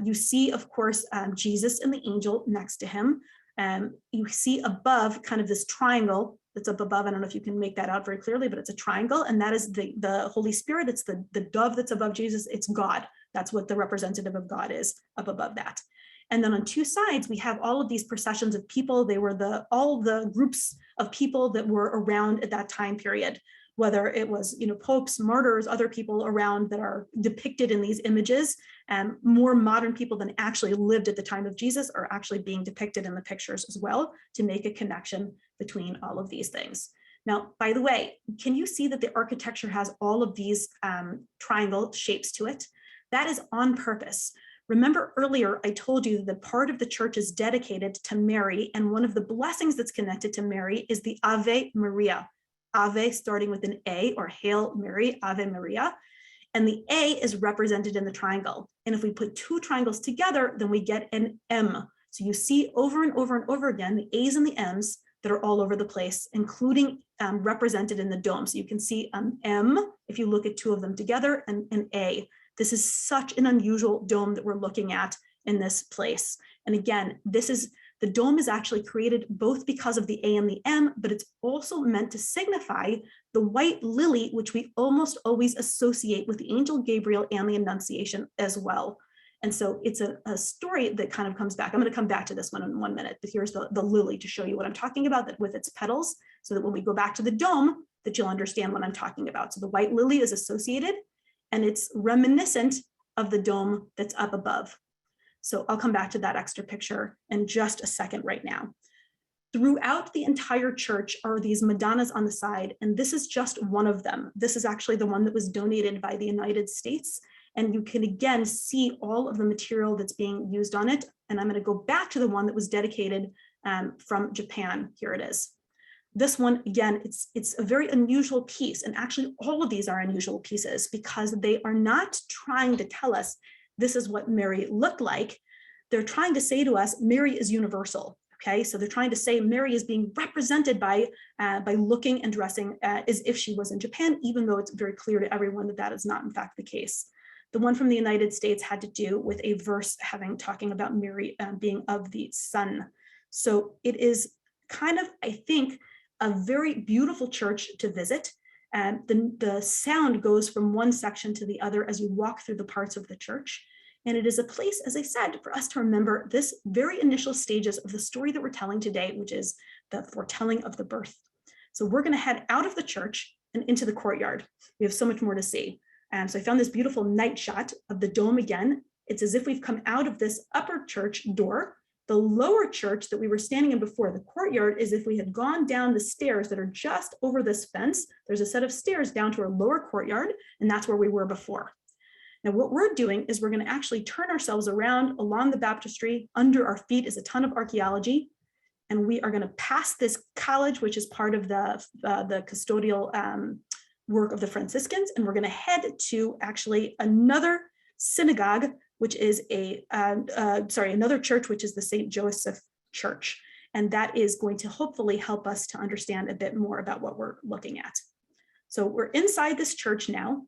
You see, of course, Jesus and the angel next to him. You see above kind of this triangle that's up above. I don't know if you can make that out very clearly, but it's a triangle, and that is the Holy Spirit. It's the dove that's above Jesus. It's God. That's what the representative of God is up above that. And then on two sides, we have all of these processions of people. They were all the groups of people that were around at that time period, whether it was, popes, martyrs, other people around that are depicted in these images. More modern people than actually lived at the time of Jesus are actually being depicted in the pictures as well to make a connection between all of these things. Now, by the way, can you see that the architecture has all of these triangle shapes to it? That is on purpose. Remember earlier, I told you that part of the church is dedicated to Mary, and one of the blessings that's connected to Mary is the Ave Maria. Ave starting with an A, or Hail Mary, Ave Maria. And the A is represented in the triangle. And if we put two triangles together, then we get an M. So you see over and over and over again, the A's and the M's that are all over the place, including represented in the dome. So you can see M, if you look at two of them together, and an A. This is such an unusual dome that we're looking at in this place. And again, the dome is actually created both because of the A and the M, but it's also meant to signify the white lily, which we almost always associate with the angel Gabriel and the Annunciation as well. And so it's a story that kind of comes back. I'm going to come back to this one in 1 minute, but here's the lily to show you what I'm talking about, that with its petals, so that when we go back to the dome, that you'll understand what I'm talking about. So the white lily is associated, and it's reminiscent of the dome that's up above. So I'll come back to that extra picture in just a second right now. Throughout the entire church are these Madonnas on the side, and this is just one of them. This is actually the one that was donated by the United States, and you can again see all of the material that's being used on it. And I'm going to go back to the one that was dedicated from Japan. Here it is. This one, again, it's a very unusual piece, and actually all of these are unusual pieces because they are not trying to tell us this is what Mary looked like. They're trying to say to us, Mary is universal. Okay, so they're trying to say Mary is being represented by looking and dressing as if she was in Japan, even though it's very clear to everyone that that is not in fact the case. The one from the United States had to do with a verse talking about Mary being of the sun. So it is kind of, I think, a very beautiful church to visit. The sound goes from one section to the other as you walk through the parts of the church. And it is a place, as I said, for us to remember this very initial stages of the story that we're telling today, which is the foretelling of the birth. So we're going to head out of the church and into the courtyard. We have so much more to see. So I found this beautiful night shot of the dome again. It's as if we've come out of this upper church door. The lower church that we were standing in before, the courtyard, is if we had gone down the stairs that are just over this fence. There's a set of stairs down to our lower courtyard, and that's where we were before. Now, what we're doing is we're going to actually turn ourselves around along the baptistry. Under our feet is a ton of archaeology, and we are going to pass this college, which is part of the custodial work of the Franciscans, and we're going to head to actually another synagogue, which is another church, which is the St. Joseph church. And that is going to hopefully help us to understand a bit more about what we're looking at. So we're inside this church now.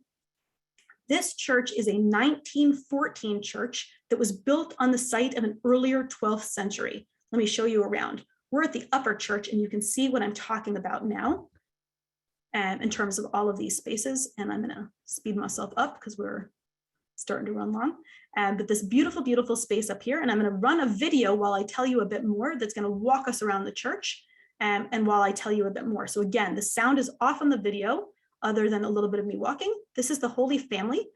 This church is a 1914 church that was built on the site of an earlier 12th century. Let me show you around. We're at the upper church, and you can see what I'm talking about now in terms of all of these spaces. And I'm gonna speed myself up because we're starting to run long. But this beautiful, beautiful space up here, and I'm gonna run a video while I tell you a bit more that's gonna walk us around the church and while I tell you a bit more. So again, the sound is off on the video other than a little bit of me walking. This is the Holy Family.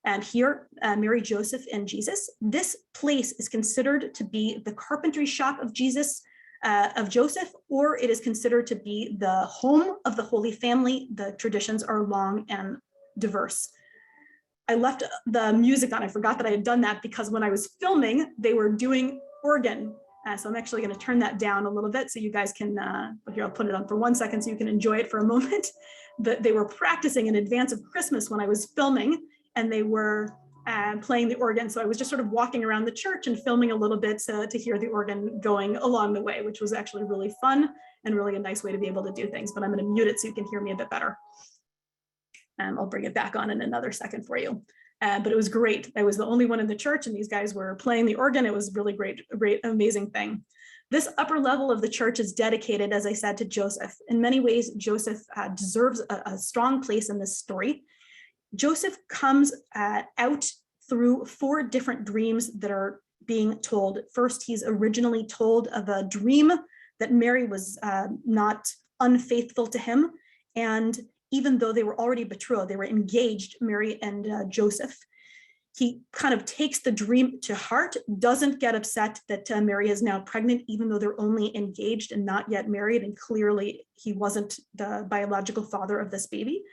And here, Mary, Joseph, and Jesus. This place is considered to be the carpentry shop of Jesus, of Joseph, or it is considered to be the home of the Holy Family. The traditions are long and diverse. I left the music on. I forgot that I had done that because when I was filming, they were doing organ. So I'm actually going to turn that down a little bit so you guys can, here, I'll put it on for 1 second so you can enjoy it for a moment. They were practicing in advance of Christmas when I was filming, and they were playing the organ. So I was just sort of walking around the church and filming a little bit to hear the organ going along the way, which was actually really fun and really a nice way to be able to do things. But I'm going to mute it so you can hear me a bit better. I'll bring it back on in another second for you. But it was great. I was the only one in the church, and these guys were playing the organ. It was really great, amazing thing. This upper level of the church is dedicated, as I said, to Joseph. In many ways, Joseph deserves a strong place in this story. Joseph comes out through 4 different dreams that are being told. First, he's originally told of a dream that Mary was not unfaithful to him. And even though they were already betrothed, they were engaged, Mary and Joseph, he kind of takes the dream to heart, doesn't get upset that Mary is now pregnant, even though they're only engaged and not yet married. And clearly he wasn't the biological father of this baby.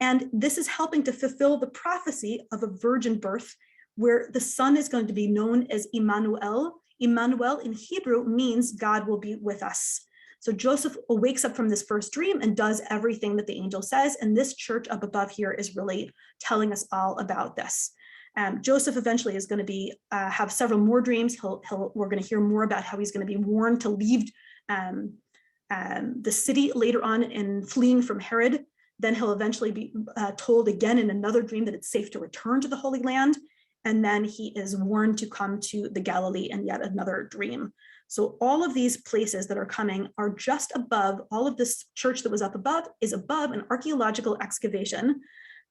And this is helping to fulfill the prophecy of a virgin birth, where the son is going to be known as Emmanuel. Emmanuel in Hebrew means God will be with us. So Joseph wakes up from this first dream and does everything that the angel says. And this church up above here is really telling us all about this. Joseph eventually is going to be have several more dreams. We're going to hear more about how he's going to be warned to leave the city later on in fleeing from Herod. Then he'll eventually be told again in another dream that it's safe to return to the Holy Land. And then he is warned to come to the Galilee in yet another dream. So all of these places that are coming are just above. All of this church that was up above is above an archaeological excavation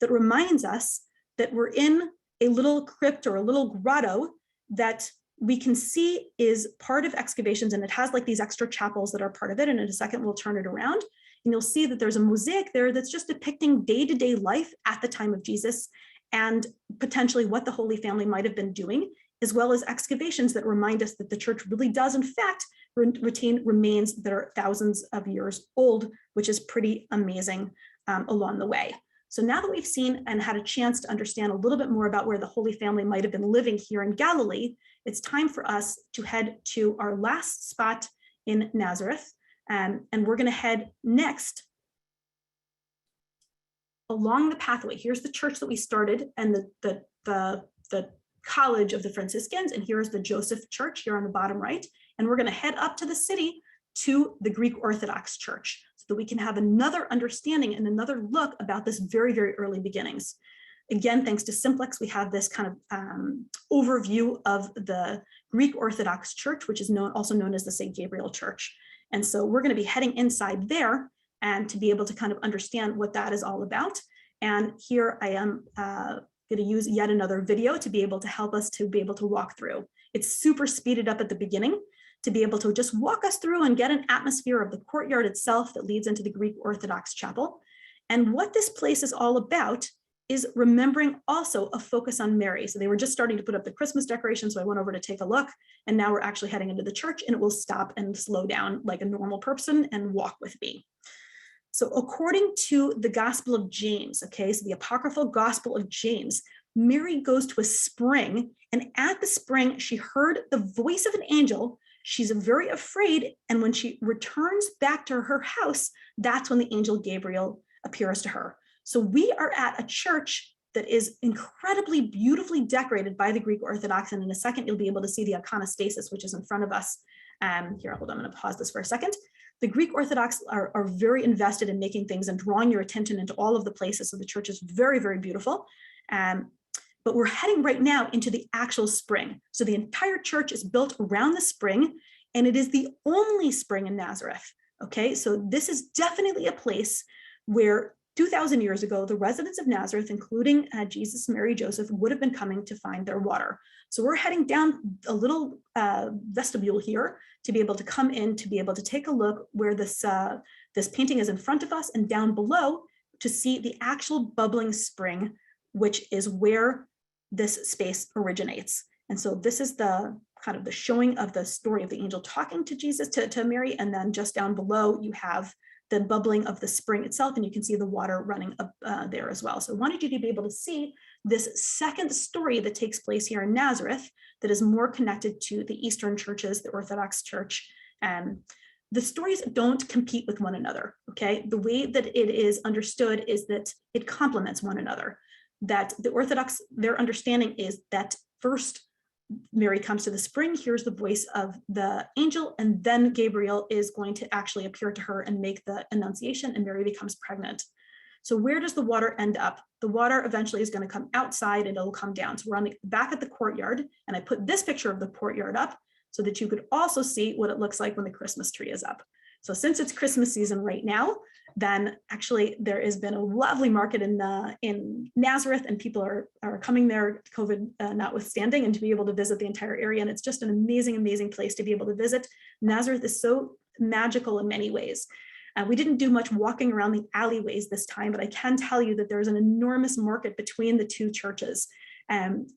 that reminds us that we're in a little crypt or a little grotto that we can see is part of excavations, and it has like these extra chapels that are part of it. And in a second, we'll turn it around and you'll see that there's a mosaic there that's just depicting day-to-day life at the time of Jesus and potentially what the Holy Family might have been doing, as well as excavations that remind us that the church really does, in fact, retain remains that are thousands of years old, which is pretty amazing along the way. So now that we've seen and had a chance to understand a little bit more about where the Holy Family might have been living here in Galilee, it's time for us to head to our last spot in Nazareth. And we're going to head next along the pathway. Here's the church that we started and the College of the Franciscans, and here's the Joseph Church here on the bottom right. And we're going to head up to the city to the Greek Orthodox Church so that we can have another understanding and another look about this very, very early beginnings. Again, thanks to Simplex, we have this kind of overview of the Greek Orthodox Church, which is also known as the St. Gabriel Church. And so we're going to be heading inside there and to be able to kind of understand what that is all about. And here I am going to use yet another video to be able to help us to be able to walk through. It's super speeded up at the beginning to be able to just walk us through and get an atmosphere of the courtyard itself that leads into the Greek Orthodox Chapel. And what this place is all about is remembering also a focus on Mary. So they were just starting to put up the Christmas decorations, so I went over to take a look, and now we're actually heading into the church, and it will stop and slow down like a normal person and walk with me. So according to the Gospel of James, okay, so the apocryphal Gospel of James, Mary goes to a spring, and at the spring, she heard the voice of an angel. She's very afraid, and when she returns back to her house, that's when the angel Gabriel appears to her. So we are at a church that is incredibly beautifully decorated by the Greek Orthodox, and in a second, you'll be able to see the Iconostasis, which is in front of us. Here, hold on, I'm going to pause this for a second. The Greek Orthodox are very invested in making things and drawing your attention into all of the places. So the church is very, very beautiful. But we're heading right now into the actual spring. So the entire church is built around the spring, and it is the only spring in Nazareth. Okay, so this is definitely a place where 2,000 years ago, the residents of Nazareth, including Jesus, Mary, Joseph, would have been coming to find their water. So we're heading down a little vestibule here to be able to come in, to be able to take a look where this painting is in front of us, and down below to see the actual bubbling spring, which is where this space originates. And so this is the kind of the showing of the story of the angel talking to Jesus, to Mary, and then just down below you have the bubbling of the spring itself, and you can see the water running up there as well. So I wanted you to be able to see this second story that takes place here in Nazareth that is more connected to the Eastern churches, the Orthodox Church. The stories don't compete with one another, okay? The way that it is understood is that it complements one another, that the Orthodox, their understanding is that first Mary comes to the spring, hears the voice of the angel, and then Gabriel is going to actually appear to her and make the annunciation, and Mary becomes pregnant. So where does the water end up? The water eventually is going to come outside and it'll come down. So we're on the back at the courtyard, and I put this picture of the courtyard up so that you could also see what it looks like when the Christmas tree is up. So since it's Christmas season right now, then actually there has been a lovely market in Nazareth, and people are coming there, COVID notwithstanding, and to be able to visit the entire area. And it's just an amazing, amazing place to be able to visit. Nazareth is so magical in many ways. We didn't do much walking around the alleyways this time, but I can tell you that there's an enormous market between the two churches.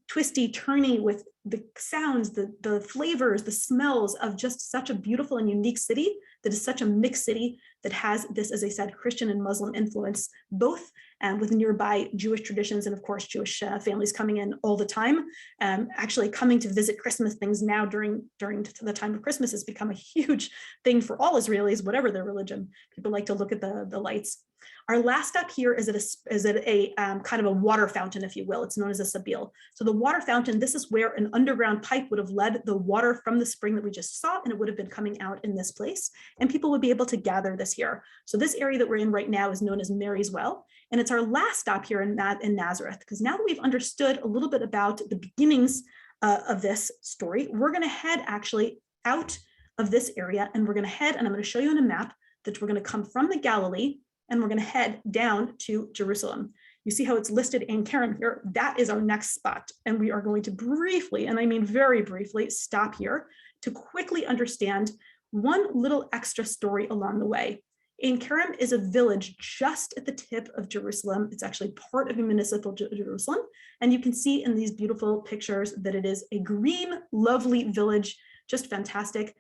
Twisty, turny, with the sounds, the flavors, the smells of just such a beautiful and unique city that is such a mixed city that has this, as I said, Christian and Muslim influence, both with nearby Jewish traditions and of course Jewish families coming in all the time. Actually coming to visit Christmas things now during the time of Christmas has become a huge thing for all Israelis, whatever their religion. People like to look at the lights. Our last stop here is at a kind of a water fountain, if you will. It's known as a sabil. So the water fountain, this is where an underground pipe would have led the water from the spring that we just saw, and it would have been coming out in this place, and people would be able to gather this here. So this area that we're in right now is known as Mary's Well, and it's our last stop here in Nazareth, because now that we've understood a little bit about the beginnings of this story, we're going to head actually out of this area, and we're going to head, and I'm going to show you on a map that we're going to come from the Galilee, and we're going to head down to Jerusalem. You see how it's listed Ein Kerem here? That is our next spot. And we are going to briefly, and I mean very briefly, stop here to quickly understand one little extra story along the way. Ein Kerem is a village just at the tip of Jerusalem. It's actually part of a municipal Jerusalem. And you can see in these beautiful pictures that it is a green, lovely village, just fantastic.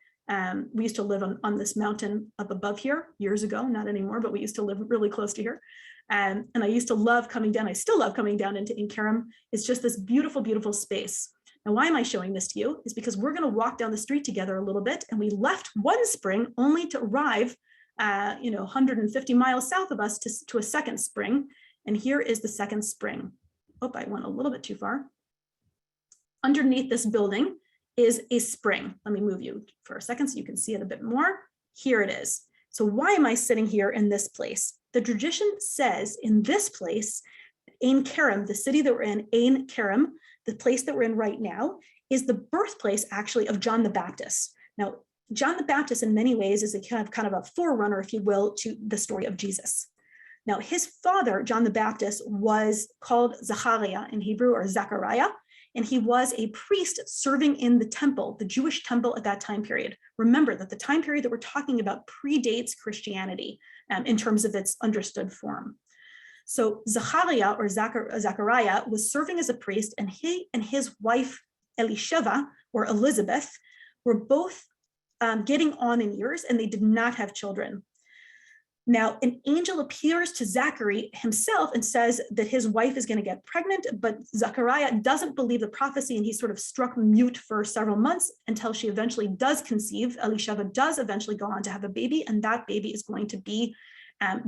We used to live on this mountain up above here years ago, not anymore, but we used to live really close to here. And I used to love coming down. I still love coming down into Ein Kerem. It's just this beautiful, beautiful space. Now, why am I showing this to you? Is because we're going to walk down the street together a little bit, and we left one spring only to arrive 150 miles south of us to a second spring. And here is the second spring. Oh, I went a little bit too far. Underneath this building is a spring. Let me move you for a second so you can see it a bit more. Here it is. So why am I sitting here in this place? The tradition says in this place, Ein Kerem, the city that we're in, Ein Kerem, the place that we're in right now, is the birthplace actually of John the Baptist. Now, John the Baptist in many ways is a kind of a forerunner, if you will, to the story of Jesus. Now, his father, John the Baptist, was called Zachariah in Hebrew, or Zechariah, and he was a priest serving in the temple, the Jewish temple at that time period. Remember that the time period that we're talking about predates Christianity in terms of its understood form. So Zechariah, or Zechariah, was serving as a priest, and he and his wife Elisheva, or Elizabeth, were both getting on in years, and they did not have children. Now, an angel appears to Zachary himself and says that his wife is going to get pregnant, but Zechariah doesn't believe the prophecy, and he's sort of struck mute for several months until she eventually does conceive. Elisheva does eventually go on to have a baby, and that baby is going to be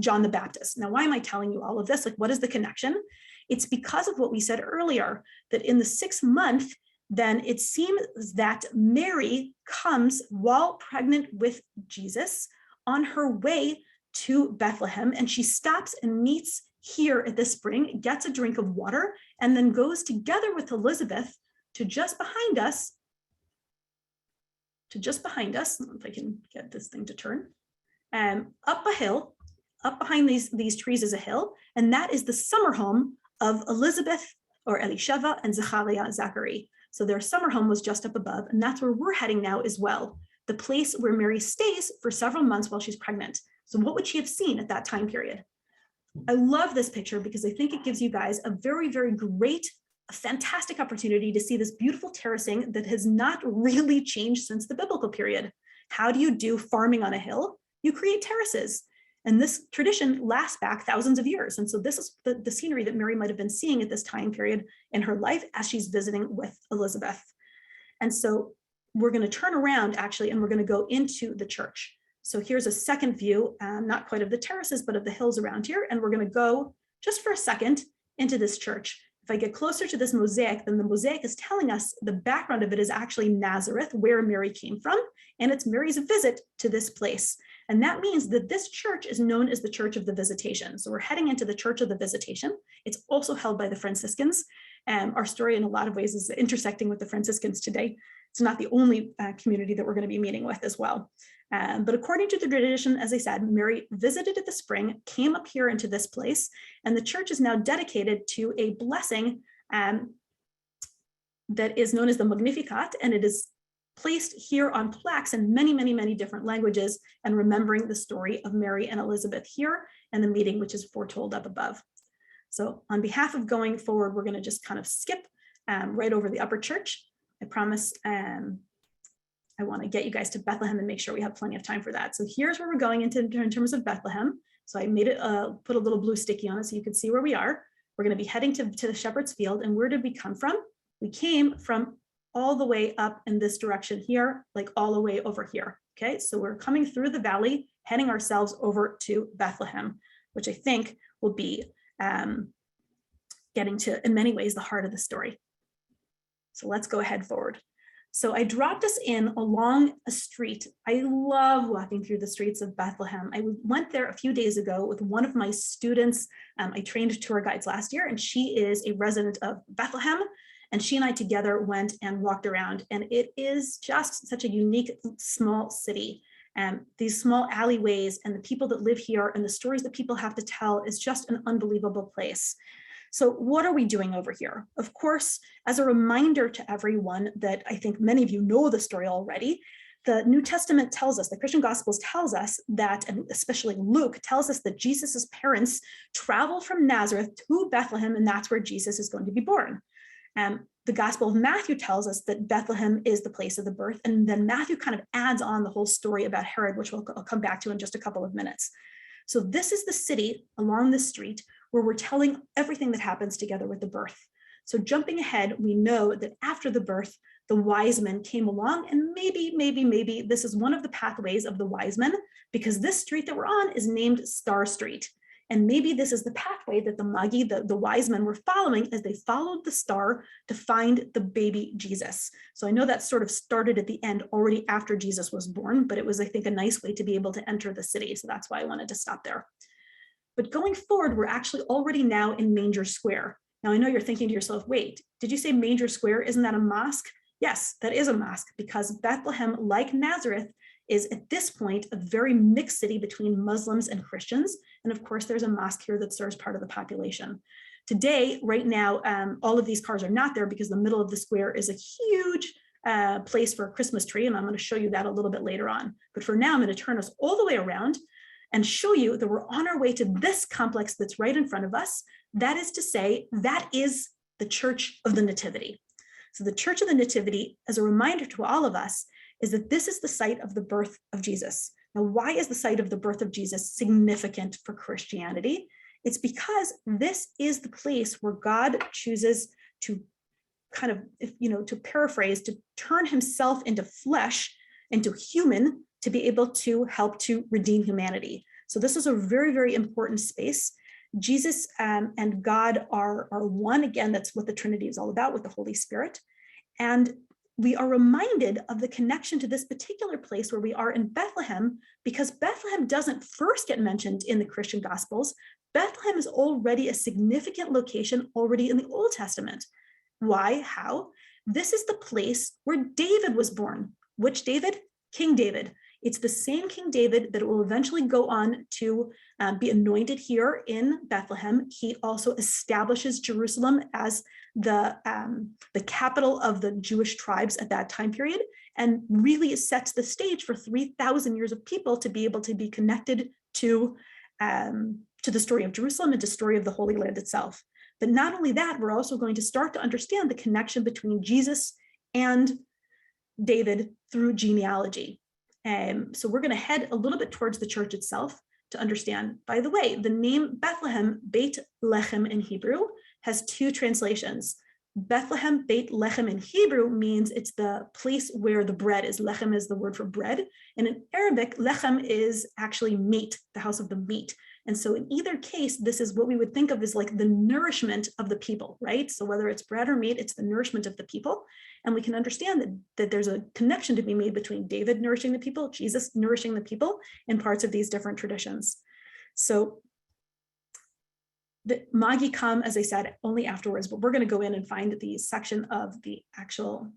John the Baptist. Now, why am I telling you all of this? Like, what is the connection? It's because of what we said earlier, that in the 6th month, then it seems that Mary comes while pregnant with Jesus on her way to Bethlehem, and she stops and meets here at the spring, gets a drink of water, and then goes together with Elizabeth to just behind us, if I can get this thing to turn, up a hill. Up behind these trees is a hill, and that is the summer home of Elizabeth, or Elisheva, and Zachary. So their summer home was just up above, and that's where we're heading now as well, the place where Mary stays for several months while she's pregnant. So what would she have seen at that time period? I love this picture because I think it gives you guys a very, very great, a fantastic opportunity to see this beautiful terracing that has not really changed since the biblical period. How do you do farming on a hill? You create terraces. And this tradition lasts back thousands of years. And so this is the scenery that Mary might have been seeing at this time period in her life as she's visiting with Elizabeth. And so we're going to turn around actually, and we're going to go into the church. So here's a second view, not quite of the terraces, but of the hills around here. And we're going to go just for a second into this church. If I get closer to this mosaic, then the mosaic is telling us the background of it is actually Nazareth, where Mary came from, and it's Mary's visit to this place. And that means that this church is known as the Church of the Visitation. So we're heading into the Church of the Visitation. It's also held by the Franciscans. Our story in a lot of ways is intersecting with the Franciscans today. It's not the only community that we're going to be meeting with as well. But according to the tradition, as I said, Mary visited at the spring, came up here into this place, and the church is now dedicated to a blessing that is known as the Magnificat, and it is placed here on plaques in many, many, many different languages, and remembering the story of Mary and Elizabeth here and the meeting which is foretold up above. So on behalf of going forward, we're going to just kind of skip right over the upper church. I promise I want to get you guys to Bethlehem and make sure we have plenty of time for that. So here's where we're going into in terms of Bethlehem. So I made it, put a little blue sticky on it so you can see where we are. We're going to be heading to the Shepherd's Field. And where did we come from? We came from all the way up in this direction here, like all the way over here. Okay, so we're coming through the valley, heading ourselves over to Bethlehem, which I think will be getting to, in many ways, the heart of the story. So let's go ahead forward. So I dropped us in along a street. I love walking through the streets of Bethlehem. I went there a few days ago with one of my students. I trained tour guides last year, and she is a resident of Bethlehem. And she and I together went and walked around, and it is just such a unique small city. These small alleyways and the people that live here and the stories that people have to tell is just an unbelievable place. So what are we doing over here? Of course, as a reminder to everyone that I think many of you know the story already, the New Testament tells us, the Christian Gospels tells us that, and especially Luke tells us that Jesus's parents traveled from Nazareth to Bethlehem, and that's where Jesus is going to be born. The Gospel of Matthew tells us that Bethlehem is the place of the birth, and then Matthew kind of adds on the whole story about Herod, which I'll come back to in just a couple of minutes. So this is the city along the street where we're telling everything that happens together with the birth. So jumping ahead, we know that after the birth, the wise men came along, and maybe this is one of the pathways of the wise men, because this street that we're on is named Star Street. And maybe this is the pathway that the Magi, the wise men, were following as they followed the star to find the baby Jesus. So I know that sort of started at the end already after Jesus was born, but it was, I think, a nice way to be able to enter the city. So that's why I wanted to stop there. But going forward, we're actually already now in Manger Square. Now I know you're thinking to yourself, wait, did you say Manger Square? Isn't that a mosque? Yes, that is a mosque, because Bethlehem, like Nazareth, is at this point a very mixed city between Muslims and Christians. And of course, there's a mosque here that serves part of the population. Today, right now, all of these cars are not there because the middle of the square is a huge place for a Christmas tree. And I'm going to show you that a little bit later on. But for now, I'm going to turn us all the way around and show you that we're on our way to this complex that's right in front of us. That is to say, that is the Church of the Nativity. So the Church of the Nativity, as a reminder to all of us, is that this is the site of the birth of Jesus. Now, why is the site of the birth of Jesus significant for Christianity? It's because this is the place where God chooses to kind of, to paraphrase, to turn himself into flesh, into human, to be able to help to redeem humanity. So this is a very, very important space. Jesus and God are one. Again, that's what the Trinity is all about, with the Holy Spirit. And we are reminded of the connection to this particular place where we are in Bethlehem, because Bethlehem doesn't first get mentioned in the Christian Gospels. Bethlehem is already a significant location already in the Old Testament. Why? How? This is the place where David was born. Which David? King David. It's the same King David that will eventually go on to be anointed here in Bethlehem. He also establishes Jerusalem as the capital of the Jewish tribes at that time period, and really sets the stage for 3,000 years of people to be able to be connected to the story of Jerusalem and to the story of the Holy Land itself. But not only that, we're also going to start to understand the connection between Jesus and David through genealogy. So we're going to head a little bit towards the church itself to understand. By the way, the name Bethlehem, Beit Lechem in Hebrew, has two translations. Bethlehem, Beit Lechem in Hebrew means it's the place where the bread is. Lechem is the word for bread. And in Arabic, Lechem is actually meat, the house of the meat. And so in either case, this is what we would think of as like the nourishment of the people, right? So whether it's bread or meat, it's the nourishment of the people. And we can understand that there's a connection to be made between David nourishing the people, Jesus nourishing the people in parts of these different traditions. So the Magi come, as I said, only afterwards, but we're going to go in and find the section of the actual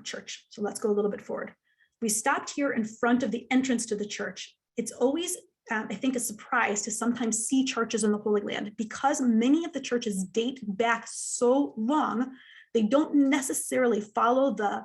church. So let's go a little bit forward. We stopped here in front of the entrance to the church. It's always I think a surprise to sometimes see churches in the Holy Land, because many of the churches date back so long, they don't necessarily follow the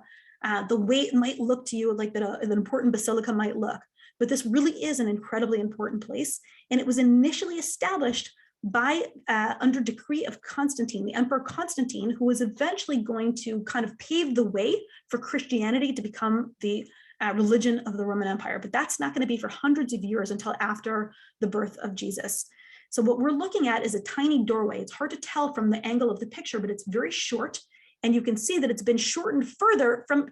way it might look to you, like that an important basilica might look. But this really is an incredibly important place. And it was initially established by under decree of Constantine, the Emperor Constantine, who was eventually going to kind of pave the way for Christianity to become the religion of the Roman Empire. But that's not going to be for hundreds of years until after the birth of Jesus. So what we're looking at is a tiny doorway. It's hard to tell from the angle of the picture, but it's very short. And you can see that it's been shortened further from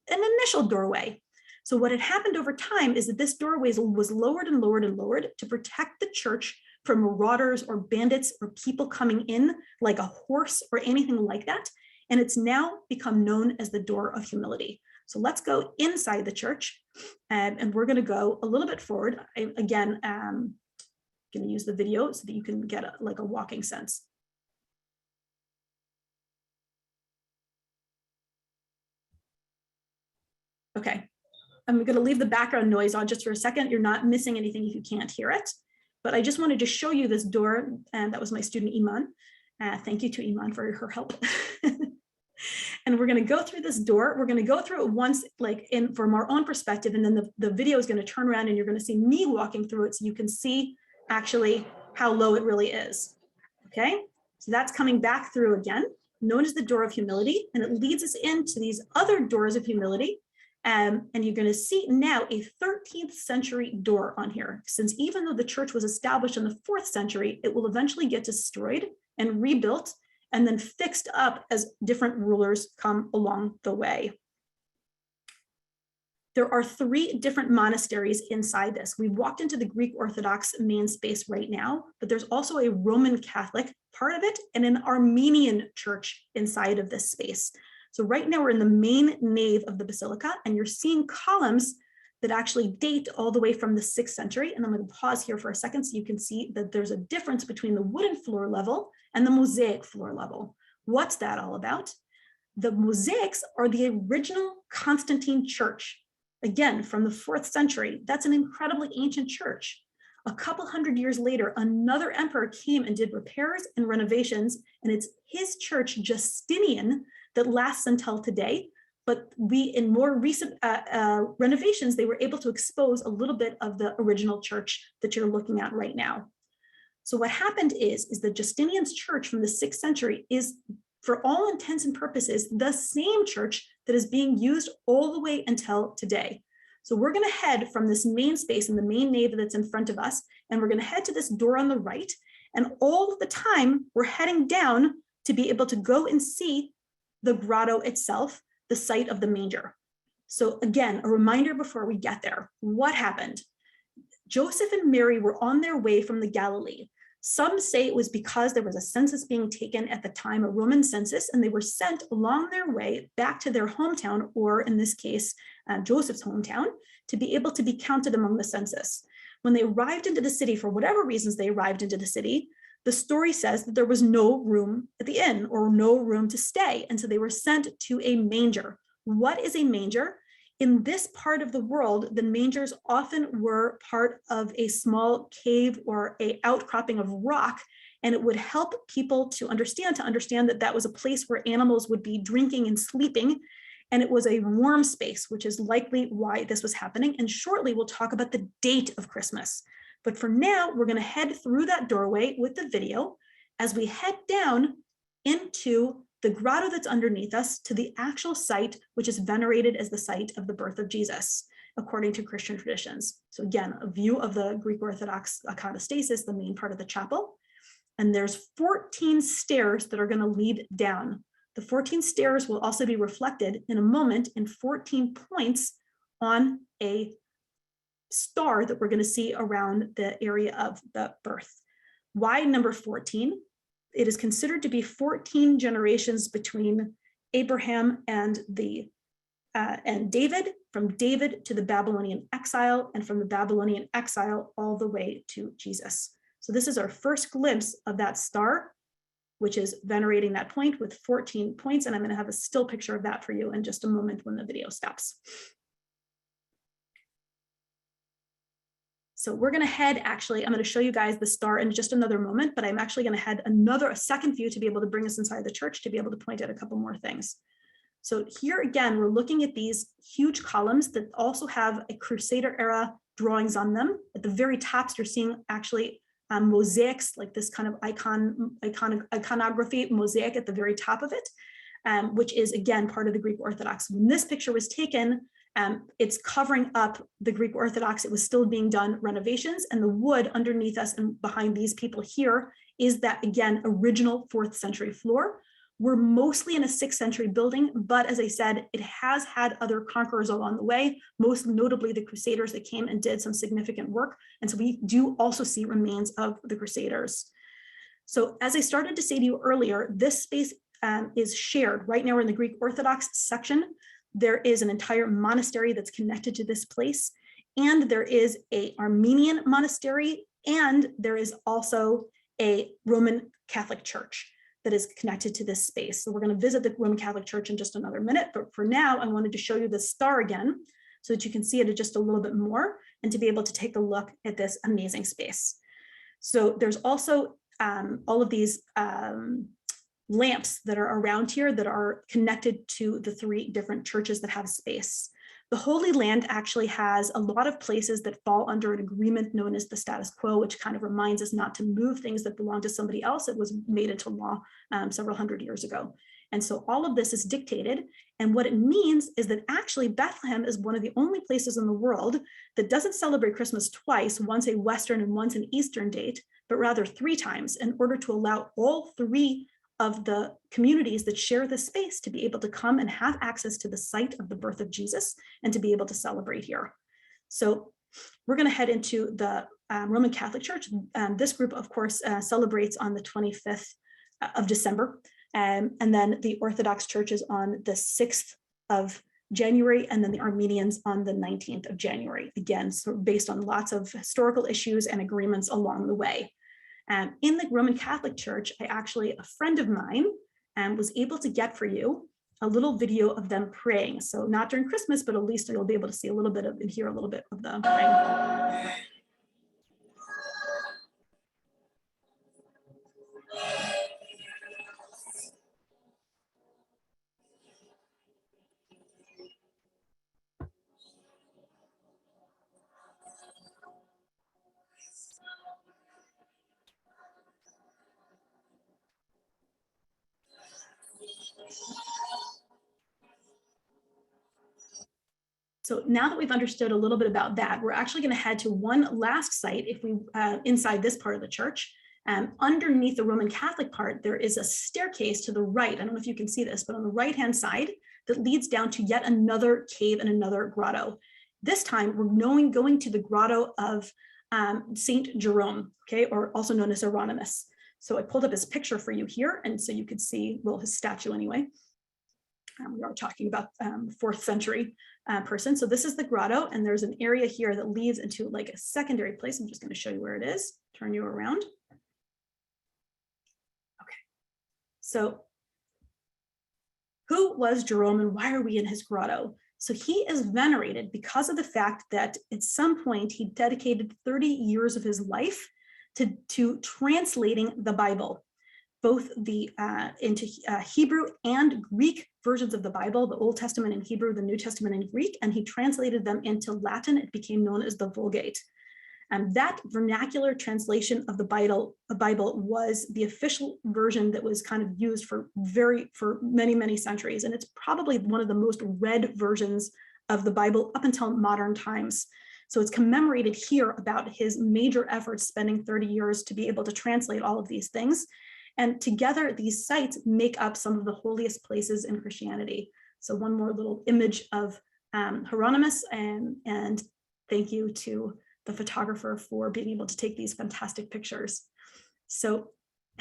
an initial doorway. So what had happened over time is that this doorway was lowered and lowered and lowered to protect the church from marauders or bandits or people coming in like a horse or anything like that. And it's now become known as the Door of Humility. So let's go inside the church, and we're going to go a little bit forward. I'm going to use the video so that you can get a walking sense. Okay, I'm going to leave the background noise on just for a second. You're not missing anything if you can't hear it, but I just wanted to show you this door, and that was my student Iman. Thank you to Iman for her help. And we're going to go through this door. We're going to go through it once, from our own perspective, and then the video is going to turn around and you're going to see me walking through it so you can see actually how low it really is. Okay, so that's coming back through again, known as the Door of Humility, and it leads us into these other doors of humility. And you're going to see now a 13th century door on here, since even though the church was established in the 4th century, it will eventually get destroyed and rebuilt and then fixed up as different rulers come along the way. There are 3 different monasteries inside this. We've walked into the Greek Orthodox main space right now, but there's also a Roman Catholic part of it and an Armenian church inside of this space. So right now we're in the main nave of the Basilica, and you're seeing columns that actually date all the way from the 6th century. And I'm going to pause here for a second so you can see that there's a difference between the wooden floor level and the mosaic floor level. What's that all about? The mosaics are the original Constantine church, again, from the 4th century. That's an incredibly ancient church. A couple hundred years later, another emperor came and did repairs and renovations, and it's his church, Justinian, that lasts until today. But in more recent renovations, they were able to expose a little bit of the original church that you're looking at right now. So what happened is that Justinian's church from the 6th century is, for all intents and purposes, the same church that is being used all the way until today. So we're going to head from this main space in the main nave that's in front of us, and we're going to head to this door on the right. And all of the time, we're heading down to be able to go and see the grotto itself, the site of the manger. So again, a reminder before we get there, what happened? Joseph and Mary were on their way from the Galilee. Some say it was because there was a census being taken at the time, a Roman census, and they were sent along their way back to their hometown, or in this case, Joseph's hometown, to be able to be counted among the census. When they arrived into the city, for whatever reasons they arrived into the city, the story says that there was no room at the inn or no room to stay. And so they were sent to a manger. What is a manger? In this part of the world, the mangers often were part of a small cave or an outcropping of rock, and it would help people to understand that that was a place where animals would be drinking and sleeping, and it was a warm space, which is likely why this was happening. And shortly, we'll talk about the date of Christmas. But for now, we're going to head through that doorway with the video as we head down into the grotto that's underneath us to the actual site, which is venerated as the site of the birth of Jesus, according to Christian traditions. So again, a view of the Greek Orthodox Iconostasis, the main part of the chapel. And there's 14 stairs that are going to lead down. The 14 stairs will also be reflected in a moment in 14 points on a star that we're going to see around the area of the birth. Why number 14? It is considered to be 14 generations between Abraham and David, from David to the Babylonian exile, and from the Babylonian exile all the way to Jesus. So this is our first glimpse of that star, which is venerating that point with 14 points. And I'm going to have a still picture of that for you in just a moment when the video stops. So we're going to head, actually, I'm going to show you guys the star in just another moment, but I'm actually going to head a second view to be able to bring us inside the church to be able to point out a couple more things. So here again, we're looking at these huge columns that also have a Crusader era drawings on them. At the very tops, you're seeing actually mosaics, like this kind of iconography mosaic at the very top of it, which is again part of the Greek Orthodox. When this picture was taken, it's covering up the Greek Orthodox. It was still being done renovations, and the wood underneath us and behind these people here is that, again, original 4th century floor. We're mostly in a 6th century building, but as I said, it has had other conquerors along the way, most notably the Crusaders that came and did some significant work. And so we do also see remains of the Crusaders. So as I started to say to you earlier, this space is shared. Right now we're in the Greek Orthodox section. There is an entire monastery that's connected to this place, and there is an Armenian monastery, and there is also a Roman Catholic church that is connected to this space. So we're going to visit the Roman Catholic Church in just another minute, but for now, I wanted to show you the star again so that you can see it just a little bit more and to be able to take a look at this amazing space. So there's also all of these lamps that are around here that are connected to the 3 different churches that have space. The Holy Land actually has a lot of places that fall under an agreement known as the status quo, which kind of reminds us not to move things that belong to somebody else. It was made into law several hundred years ago. And so all of this is dictated. And what it means is that actually Bethlehem is one of the only places in the world that doesn't celebrate Christmas twice, once a Western and once an Eastern date, but rather 3 times in order to allow all 3 of the communities that share this space to be able to come and have access to the site of the birth of Jesus and to be able to celebrate here. So we're going to head into the Roman Catholic Church. This group, of course, celebrates on the 25th of December. And then the Orthodox Church is on the 6th of January, and then the Armenians on the 19th of January. Again, so based on lots of historical issues and agreements along the way. In the Roman Catholic Church, a friend of mine was able to get for you a little video of them praying. So not during Christmas, but at least you'll be able to see a little bit of and hear a little bit of them praying. So now that we've understood a little bit about that, we're actually going to head to one last site if we inside this part of the church. Underneath the Roman Catholic part, there is a staircase to the right. I don't know if you can see this, but on the right-hand side that leads down to yet another cave and another grotto. This time we're going to the Grotto of Saint Jerome, okay, or also known as Hieronymus. So I pulled up his picture for you here, and so you could see, well, his statue anyway. We are talking about 4th century person. So this is the grotto, and there's an area here that leads into like a secondary place. I'm just going to show you where it is, turn you around. Okay, so who was Jerome and why are we in his grotto? So he is venerated because of the fact that at some point he dedicated 30 years of his life to translating the Bible, both the into Hebrew and Greek versions of the Bible, the Old Testament in Hebrew, the New Testament in Greek, and he translated them into Latin. It became known as the Vulgate. And that vernacular translation of the Bible was the official version that was kind of used for many, many centuries. And it's probably one of the most read versions of the Bible up until modern times. So it's commemorated here about his major efforts, spending 30 years to be able to translate all of these things. And together, these sites make up some of the holiest places in Christianity. So one more little image of Hieronymus, and thank you to the photographer for being able to take these fantastic pictures. So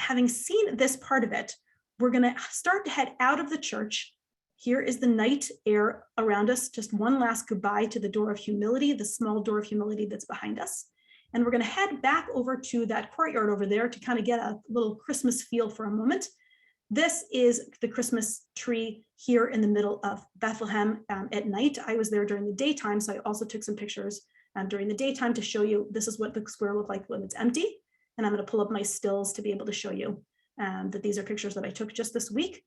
having seen this part of it, we're going to start to head out of the church. Here is the night air around us. Just one last goodbye to the door of humility, the small door of humility that's behind us. And we're going to head back over to that courtyard over there to kind of get a little Christmas feel for a moment. This is the Christmas tree here in the middle of Bethlehem at night. I was there during the daytime, so I also took some pictures during the daytime to show you this is what the square looked like when it's empty. And I'm going to pull up my stills to be able to show you that these are pictures that I took just this week,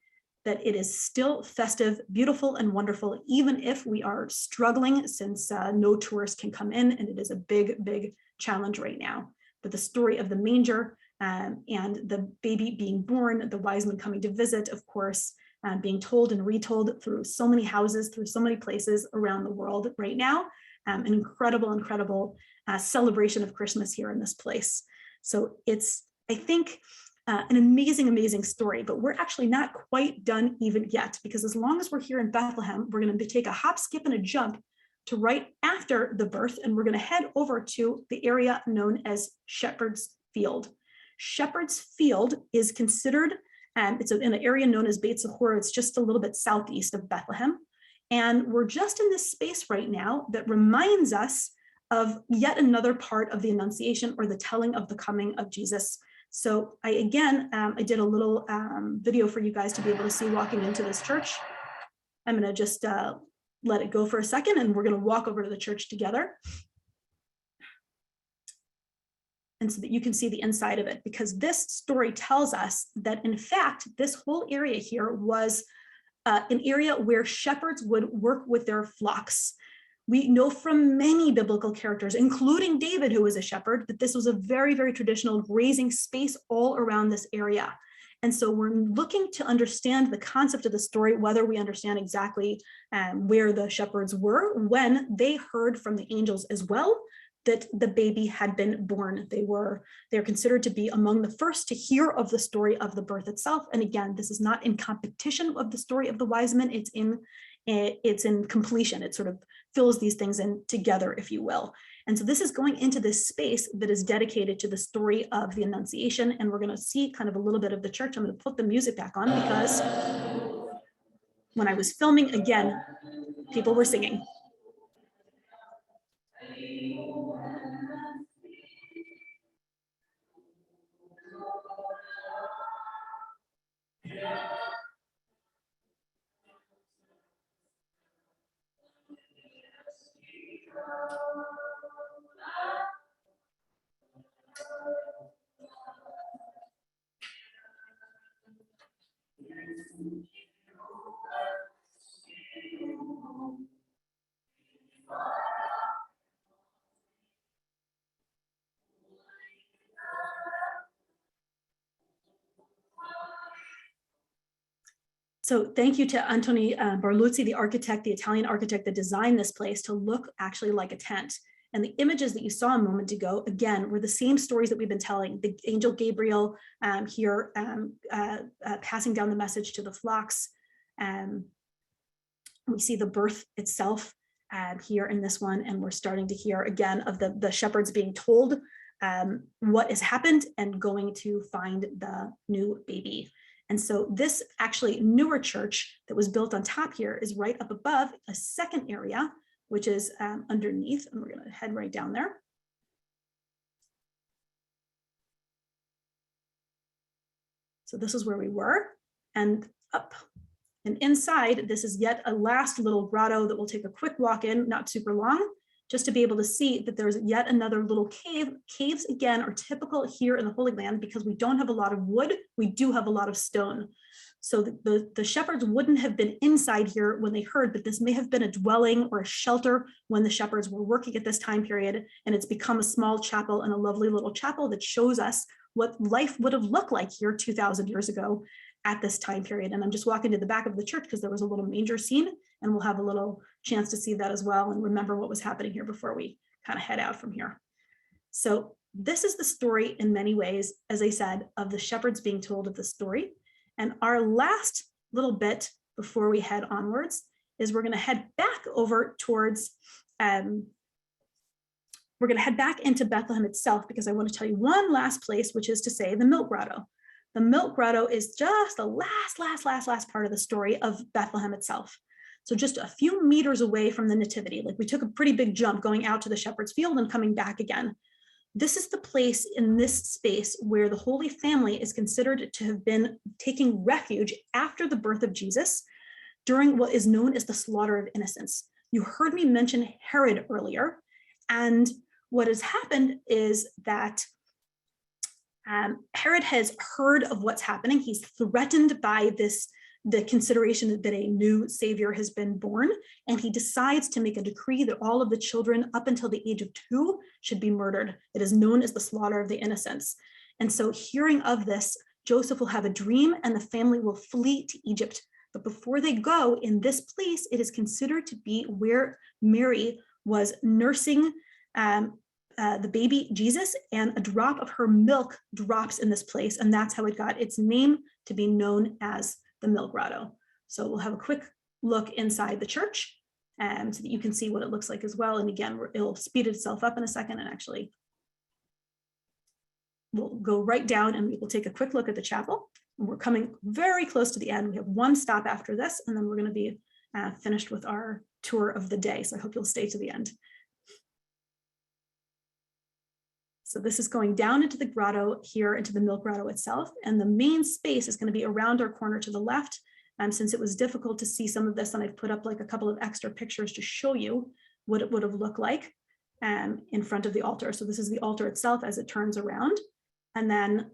that it is still festive, beautiful, and wonderful, even if we are struggling since no tourists can come in, and it is a big, big challenge right now. But the story of the manger and the baby being born, the wise men coming to visit, of course, being told and retold through so many houses, through so many places around the world right now. An incredible celebration of Christmas here in this place. So it's, I think, an amazing story, but we're actually not quite done even yet, because as long as we're here in Bethlehem, we're going to take a hop, skip, and a jump to right after the birth, and we're going to head over to the area known as Shepherd's Field. Shepherd's Field is considered, it's in an area known as Beit Sahur. It's just a little bit southeast of Bethlehem. And we're just in this space right now that reminds us of yet another part of the Annunciation, or the telling of the coming of Jesus. So I did a little video for you guys to be able to see walking into this church. I'm going to just let it go for a second, and we're going to walk over to the church together. And so that you can see the inside of it, because this story tells us that, in fact, this whole area here was an area where shepherds would work with their flocks. We know from many biblical characters, including David, who was a shepherd, that this was a very, very traditional grazing space all around this area. And so we're looking to understand the concept of the story, whether we understand exactly where the shepherds were when they heard from the angels as well that the baby had been born. They're considered to be among the first to hear of the story of the birth itself. And again, this is not in competition of the story of the wise men. It's in completion. It sort of fills these things in together, if you will. And so this is going into this space that is dedicated to the story of the Annunciation. And we're going to see kind of a little bit of the church. I'm going to put the music back on, because when I was filming, again, people were singing. So thank you to Antoni Barluzzi, the architect, the Italian architect that designed this place to look actually like a tent. And the images that you saw a moment ago, again, were the same stories that we've been telling. The angel Gabriel here passing down the message to the flocks. We see the birth itself. here in this one. And we're starting to hear again of the shepherds being told what has happened and going to find the new baby. And so this actually newer church that was built on top here is right up above a second area, which is underneath, and we're going to head right down there. So this is where we were, and up and inside, this is yet a last little grotto that we'll take a quick walk in, not super long, just to be able to see that there's yet another little cave. Caves, again, are typical here in the Holy Land because we don't have a lot of wood, we do have a lot of stone. So the shepherds wouldn't have been inside here when they heard that this may have been a dwelling or a shelter when the shepherds were working at this time period, and it's become a small chapel and a lovely little chapel that shows us what life would have looked like here 2,000 years ago at this time period. And I'm just walking to the back of the church because there was a little manger scene, and we'll have a little chance to see that as well and remember what was happening here before we kind of head out from here. So this is the story in many ways, as I said, of the shepherds being told of the story. And our last little bit before we head onwards is we're going to head back over towards, we're going to head back into Bethlehem itself, because I want to tell you one last place, which is to say the Milk Grotto. The Milk Grotto is just the last part of the story of Bethlehem itself. So just a few meters away from the Nativity, like we took a pretty big jump going out to the shepherd's field and coming back again. This is the place in this space where the Holy Family is considered to have been taking refuge after the birth of Jesus during what is known as the slaughter of innocents. You heard me mention Herod earlier, and what has happened is that Herod has heard of what's happening. He's threatened by the consideration that a new savior has been born, and he decides to make a decree that all of the children up until the age of 2 should be murdered. It is known as the slaughter of the innocents. And so hearing of this, Joseph will have a dream and the family will flee to Egypt. But before they go, in this place, it is considered to be where Mary was nursing the baby Jesus, and a drop of her milk drops in this place, and that's how it got its name to be known as the Milk Grotto. So we'll have a quick look inside the church so that you can see what it looks like as well. And again, it'll speed itself up in a second, and actually we'll go right down and we will take a quick look at the chapel. And we're coming very close to the end. We have one stop after this, and then we're going to be finished with our tour of the day. So I hope you'll stay to the end. So this is going down into the grotto here, into the Milk Grotto itself. And the main space is going to be around our corner to the left. Since it was difficult to see some of this, and I've put up like a couple of extra pictures to show you what it would have looked like in front of the altar. So this is the altar itself as it turns around. And then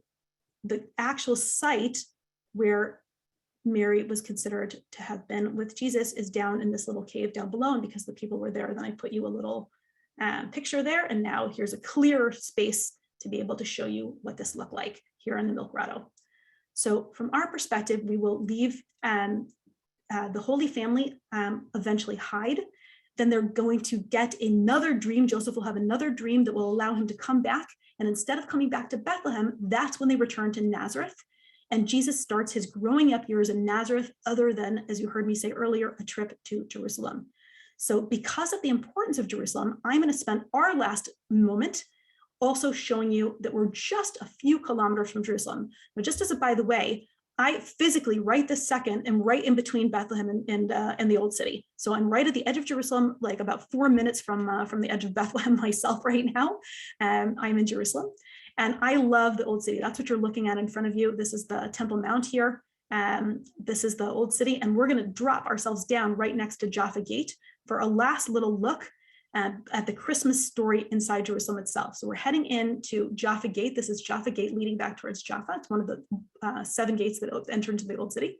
the actual site where Mary was considered to have been with Jesus is down in this little cave down below. And because the people were there, then I put you a little picture there, and now here's a clearer space to be able to show you what this looked like here in the Milk Grotto. So from our perspective, we will leave the Holy Family eventually hide. Then they're going to get another dream. Joseph will have another dream that will allow him to come back, and instead of coming back to Bethlehem, that's when they return to Nazareth, and Jesus starts his growing up years in Nazareth, other than, as you heard me say earlier, a trip to Jerusalem. So because of the importance of Jerusalem, I'm going to spend our last moment also showing you that we're just a few kilometers from Jerusalem. But just as a by the way, I physically right this second am right in between Bethlehem and the Old City. So I'm right at the edge of Jerusalem, like about 4 minutes from the edge of Bethlehem myself right now. I'm in Jerusalem, and I love the Old City. That's what you're looking at in front of you. This is the Temple Mount here. This is the Old City, and we're going to drop ourselves down right next to Jaffa Gate for a last little look at the Christmas story inside Jerusalem itself. So we're heading into Jaffa Gate. This is Jaffa Gate leading back towards Jaffa. It's one of the 7 gates that enter into the Old City.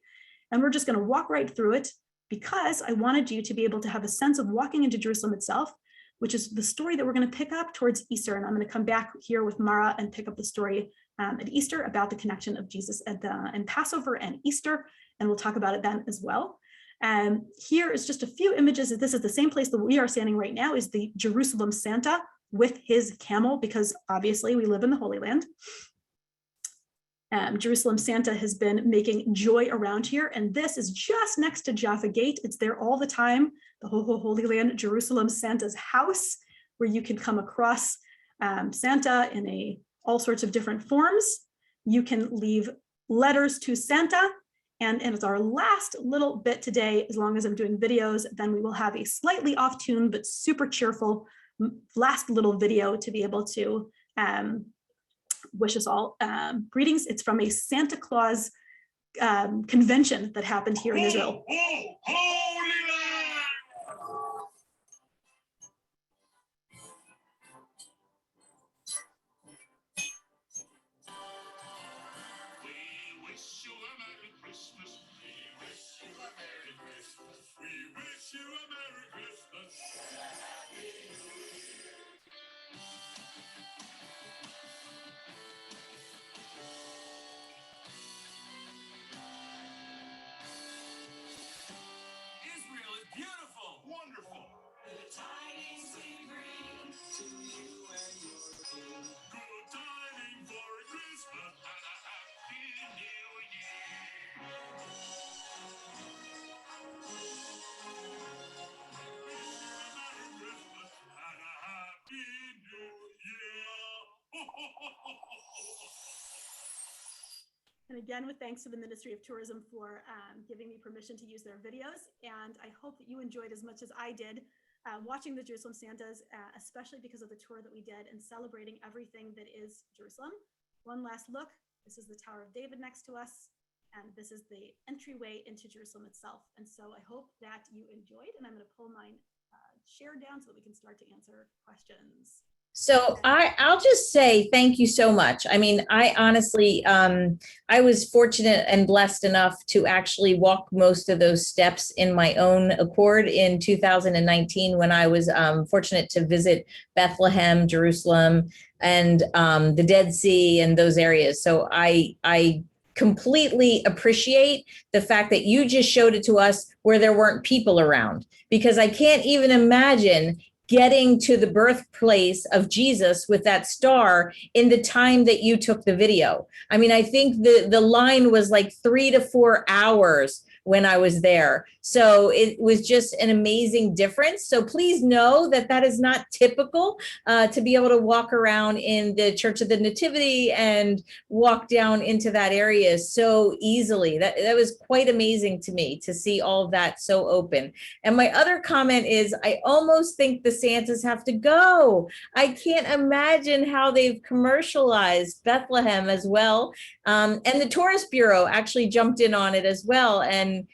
And we're just going to walk right through it because I wanted you to be able to have a sense of walking into Jerusalem itself, which is the story that we're going to pick up towards Easter. And I'm going to come back here with Mara and pick up the story at Easter about the connection of Jesus and Passover and Easter. And we'll talk about it then as well. Here is just a few images. This is the same place that we are standing right now, is the Jerusalem Santa with his camel, because obviously we live in the Holy Land. Jerusalem Santa has been making joy around here, and this is just next to Jaffa Gate. It's there all the time, the Holy Land Jerusalem Santa's house, where you can come across Santa in all sorts of different forms. You can leave letters to Santa, and it's our last little bit today. As long as I'm doing videos, then we will have a slightly off tune but super cheerful last little video to be able to wish us all greetings. It's from a Santa Claus convention that happened here in Israel. And again, with thanks to the Ministry of Tourism for giving me permission to use their videos. And I hope that you enjoyed as much as I did watching the Jerusalem Santas, especially because of the tour that we did and celebrating everything that is Jerusalem. One last look. This is the Tower of David next to us. And this is the entryway into Jerusalem itself. And so I hope that you enjoyed, and I'm going to pull mine share down so that we can start to answer questions. So I'll just say thank you so much. I mean, I honestly, I was fortunate and blessed enough to actually walk most of those steps in my own accord in 2019 when I was fortunate to visit Bethlehem, Jerusalem, and the Dead Sea and those areas. So I completely appreciate the fact that you just showed it to us where there weren't people around, because I can't even imagine getting to the birthplace of Jesus with that star in the time that you took the video. I mean, I think the line was like 3 to 4 hours when I was there. So it was just an amazing difference. So please know that that is not typical to be able to walk around in the Church of the Nativity and walk down into that area so easily. That was quite amazing to me to see all of that so open. And my other comment is I almost think the Santas have to go. I can't imagine how they've commercialized Bethlehem as well. And the Tourist Bureau actually jumped in on it as well and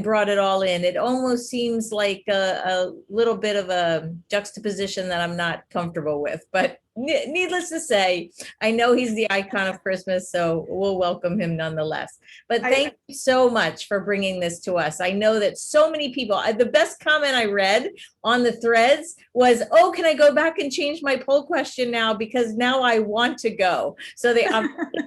brought it all in. It almost seems like a little bit of a juxtaposition that I'm not comfortable with, but needless to say, I know he's the icon of Christmas, so we'll welcome him nonetheless. But thank you so much for bringing this to us. I know that so many people, the best comment I read on the threads was, oh, can I go back and change my poll question now? Because now I want to go. So they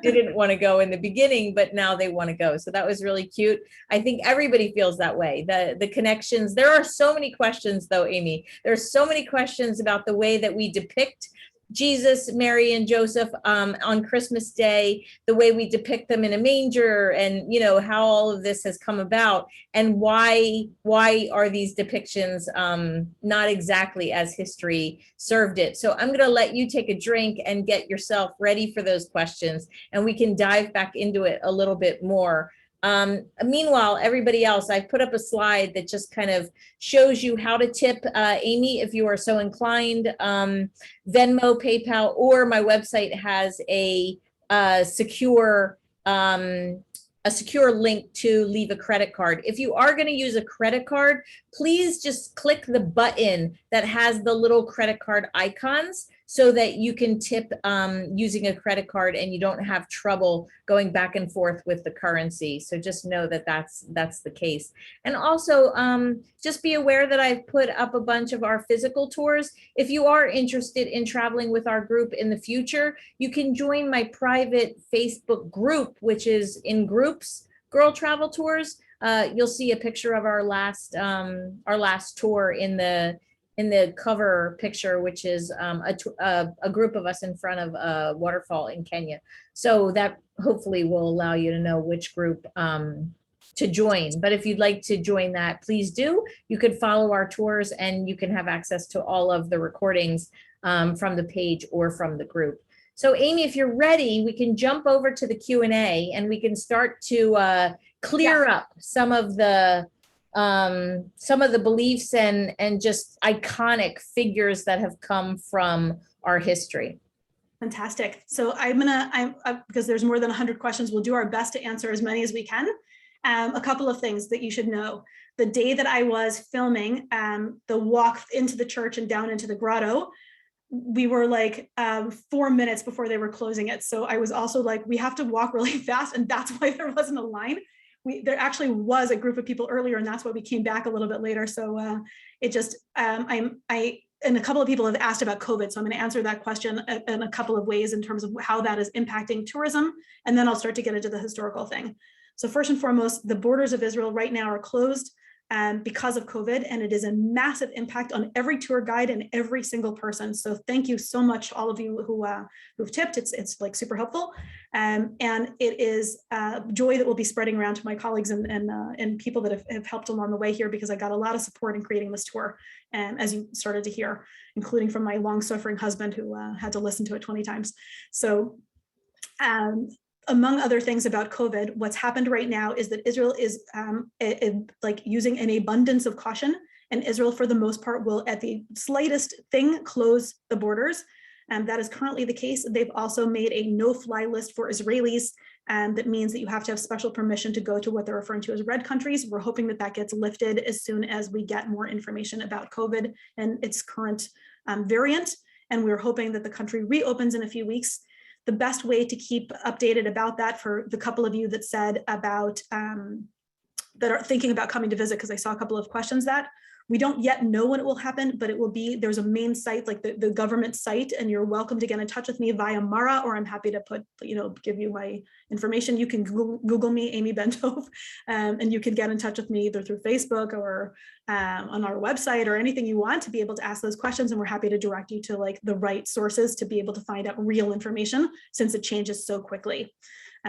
didn't want to go in the beginning, but now they want to go. So that was really cute. I think everybody feels that way. The connections, there are so many questions though, Amy. There are so many questions about the way that we depict Jesus, Mary, and Joseph on Christmas Day, the way we depict them in a manger, and how all of this has come about, and why are these depictions not exactly as history served it. So I'm going to let you take a drink and get yourself ready for those questions, and we can dive back into it a little bit more. Meanwhile, everybody else, I've put up a slide that just kind of shows you how to tip Amy if you are so inclined. Venmo, PayPal, or my website has a secure link to leave a credit card. If you are going to use a credit card, please just click the button that has the little credit card icons so that you can tip using a credit card and you don't have trouble going back and forth with the currency. So just know that that's the case. And also just be aware that I've put up a bunch of our physical tours. If you are interested in traveling with our group in the future, you can join my private Facebook group, which is In Groups Girl Travel Tours. You'll see a picture of our last tour in in the cover picture, which is a group of us in front of a waterfall in Kenya. So that hopefully will allow you to know which group to join. But if you'd like to join that, please do. You could follow our tours and you can have access to all of the recordings from the page or from the group. So Amy, if you're ready, we can jump over to the Q&A and we can start to clear up some of the beliefs and just iconic figures that have come from our history. Fantastic. So because there's more than 100 questions, we'll do our best to answer as many as we can. A couple of things that you should know. The day that I was filming the walk into the church and down into the grotto, we were like 4 minutes before they were closing it. So I was also like, we have to walk really fast. And that's why there wasn't a line. There actually was a group of people earlier, and that's why we came back a little bit later. So it just, and a couple of people have asked about COVID. So I'm going to answer that question in a couple of ways in terms of how that is impacting tourism. And then I'll start to get into the historical thing. So first and foremost, the borders of Israel right now are closed because of COVID, and it is a massive impact on every tour guide and every single person. So thank you so much, all of you who've tipped. It's like super helpful, and it is joy that will be spreading around to my colleagues and people that have helped along the way here, because I got a lot of support in creating this tour, as you started to hear, including from my long-suffering husband who had to listen to it 20 times. So. Among other things about COVID, what's happened right now is that Israel is like using an abundance of caution, and Israel, for the most part, will at the slightest thing close the borders. That is currently the case. They've also made a no-fly list for Israelis, and that means that you have to have special permission to go to what they're referring to as red countries. We're hoping that that gets lifted as soon as we get more information about COVID and its current variant, and we're hoping that the country reopens in a few weeks. The best way to keep updated about that, for the couple of you that said about, that are thinking about coming to visit, because I saw a couple of questions that, we don't yet know when it will happen, but it will be, there's a main site, like the government site, and you're welcome to get in touch with me via Mara, or I'm happy to give you my information. You can Google me, Amy Bentov, and you can get in touch with me either through Facebook or on our website, or anything you want to be able to ask those questions. And we're happy to direct you to like the right sources to be able to find out real information, since it changes so quickly.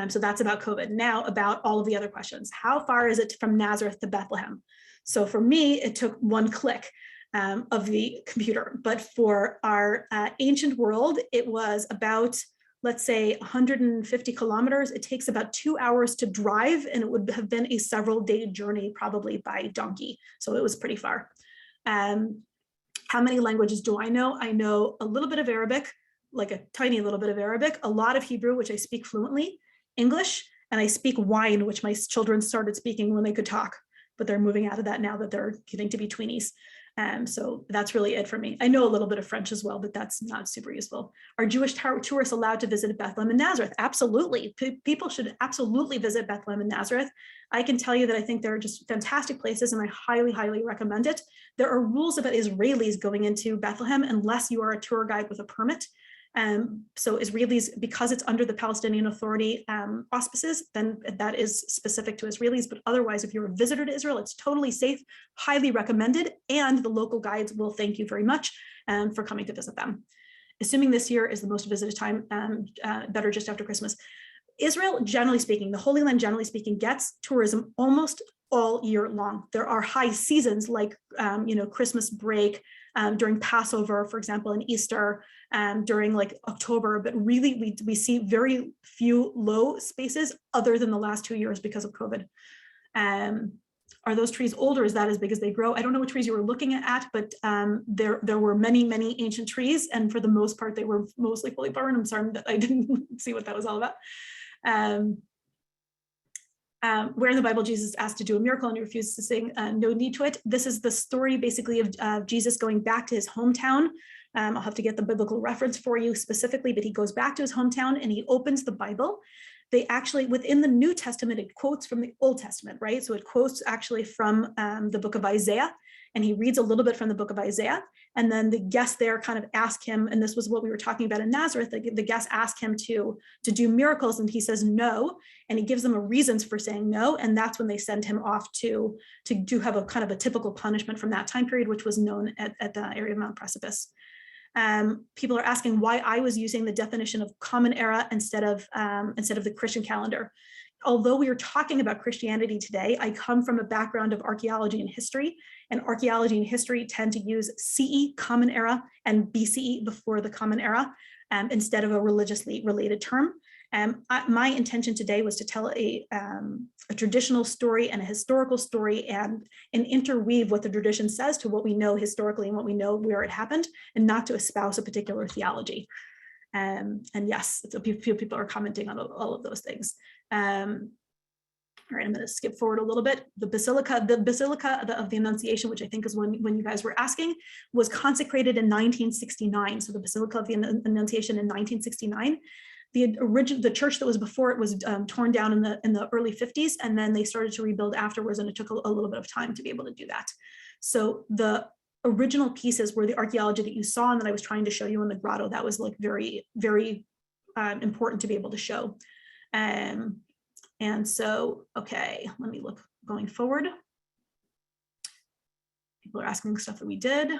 So that's about COVID. Now about all of the other questions. How far is it from Nazareth to Bethlehem? So for me, it took one click of the computer, but for our ancient world, it was about, let's say, 150 kilometers. It takes about 2 hours to drive, and it would have been a several-day journey, probably by donkey. So it was pretty far. How many languages do I know? I know a little bit of Arabic, like a tiny little bit of Arabic, a lot of Hebrew, which I speak fluently, English, and I speak wine, which my children started speaking when they could talk, but they're moving out of that now that they're getting to be tweenies. So that's really it for me. I know a little bit of French as well, but that's not super useful. Are Jewish tourists allowed to visit Bethlehem and Nazareth? Absolutely. People should absolutely visit Bethlehem and Nazareth. I can tell you that I think they're just fantastic places, and I highly, highly recommend it. There are rules about Israelis going into Bethlehem unless you are a tour guide with a permit. So Israelis, because it's under the Palestinian Authority auspices, then that is specific to Israelis. But otherwise, if you're a visitor to Israel, it's totally safe, highly recommended, and the local guides will thank you very much for coming to visit them. Assuming this year is the most visited time, better just after Christmas. Israel, generally speaking, the Holy Land, generally speaking, gets tourism almost all year long. There are high seasons like, Christmas break, during Passover, for example, and Easter, during like October, but really we see very few low spaces other than the last 2 years because of COVID. Are those trees old, or is that as big as they grow? I don't know what trees you were looking at, but there were many, many ancient trees, and for the most part, they were mostly fully burned. I'm sorry that I didn't see what that was all about. Where in the Bible Jesus is asked to do a miracle and he refuses to sing, no need to it. This is the story basically of Jesus going back to his hometown. I'll have to get the biblical reference for you specifically, but he goes back to his hometown and he opens the Bible. They actually, within the New Testament, it quotes from the Old Testament, right? So it quotes actually from the book of Isaiah. and he reads a little bit from the book of Isaiah. And then the guests there kind of ask him, and this was what we were talking about in Nazareth, the guests ask him to do miracles, and he says no, and he gives them a reasons for saying no, and that's when they send him off to do have a kind of a typical punishment from that time period, which was known at the area of Mount Precipice. People are asking why I was using the definition of common era instead of the Christian calendar. Although we are talking about Christianity today, I come from a background of archaeology and history, and archaeology and history tend to use CE, common era, and BCE, before the common era, instead of a religiously related term. My intention today was to tell a traditional story and a historical story, and interweave what the tradition says to what we know historically and what we know where it happened, and not to espouse a particular theology. And yes, a few people are commenting on all of those things. All right, I'm going to skip forward a little bit. The Basilica of the Annunciation, which I think is when you guys were asking, was consecrated in 1969. So the Basilica of the Annunciation in 1969. The church that was before it was torn down in the early 50s, and then they started to rebuild afterwards, and it took a little bit of time to be able to do that. So the original pieces were the archaeology that you saw and that I was trying to show you in the grotto. That was like very, very important to be able to show. And so, okay, let me look going forward. People are asking stuff that we did.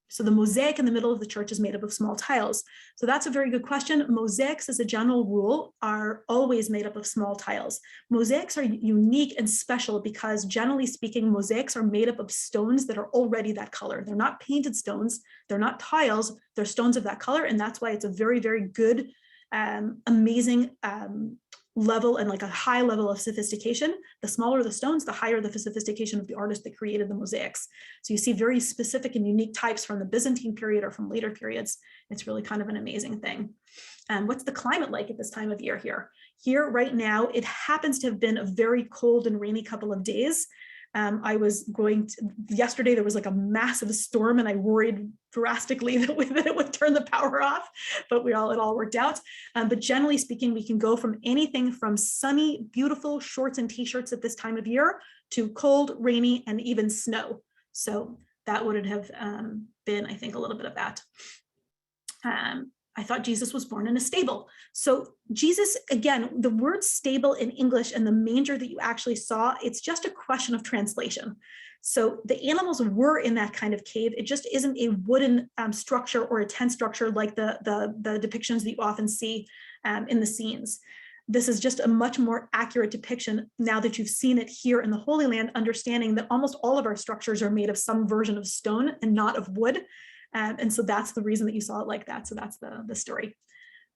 So the mosaic in the middle of the church is made up of small tiles. So that's a very good question. Mosaics, as a general rule, are always made up of small tiles. Mosaics are unique and special because, generally speaking, mosaics are made up of stones that are already that color. They're not painted stones, they're not tiles, they're stones of that color. And that's why it's a very, very good, amazing level, and like a high level of sophistication. The smaller the stones, the higher the sophistication of the artist that created the mosaics. So you see very specific and unique types from the Byzantine period or from later periods. It's really kind of an amazing thing. What's the climate like at this time of year here? Here right now, it happens to have been a very cold and rainy couple of days. Yesterday there was like a massive storm, and I worried drastically that it would turn the power off, but it all worked out. But generally speaking, we can go from anything from sunny, beautiful shorts and t-shirts at this time of year to cold, rainy, and even snow. So that would have been, I think, a little bit of that. I thought Jesus was born in a stable. So Jesus, again, the word stable in English and the manger that you actually saw, it's just a question of translation. So the animals were in that kind of cave. It just isn't a wooden structure or a tent structure like the depictions that you often see in the scenes. This is just a much more accurate depiction now that you've seen it here in the Holy Land, understanding that almost all of our structures are made of some version of stone and not of wood. And so that's the reason that you saw it like that. So that's the story.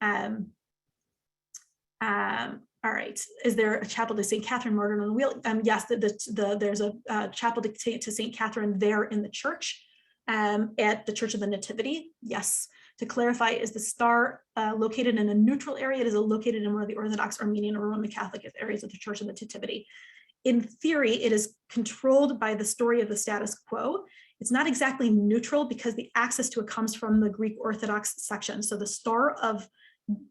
All right. Is there a chapel to St. Catherine Martyr on the Wheel? Yes, there's a chapel to St. Catherine there in the church at the Church of the Nativity. Yes. To clarify, is the star located in a neutral area? It is located in one of the Orthodox, Armenian, or Roman Catholic areas of the Church of the Nativity. In theory, it is controlled by the story of the status quo. It's not exactly neutral because the access to it comes from the Greek Orthodox section. So the Star of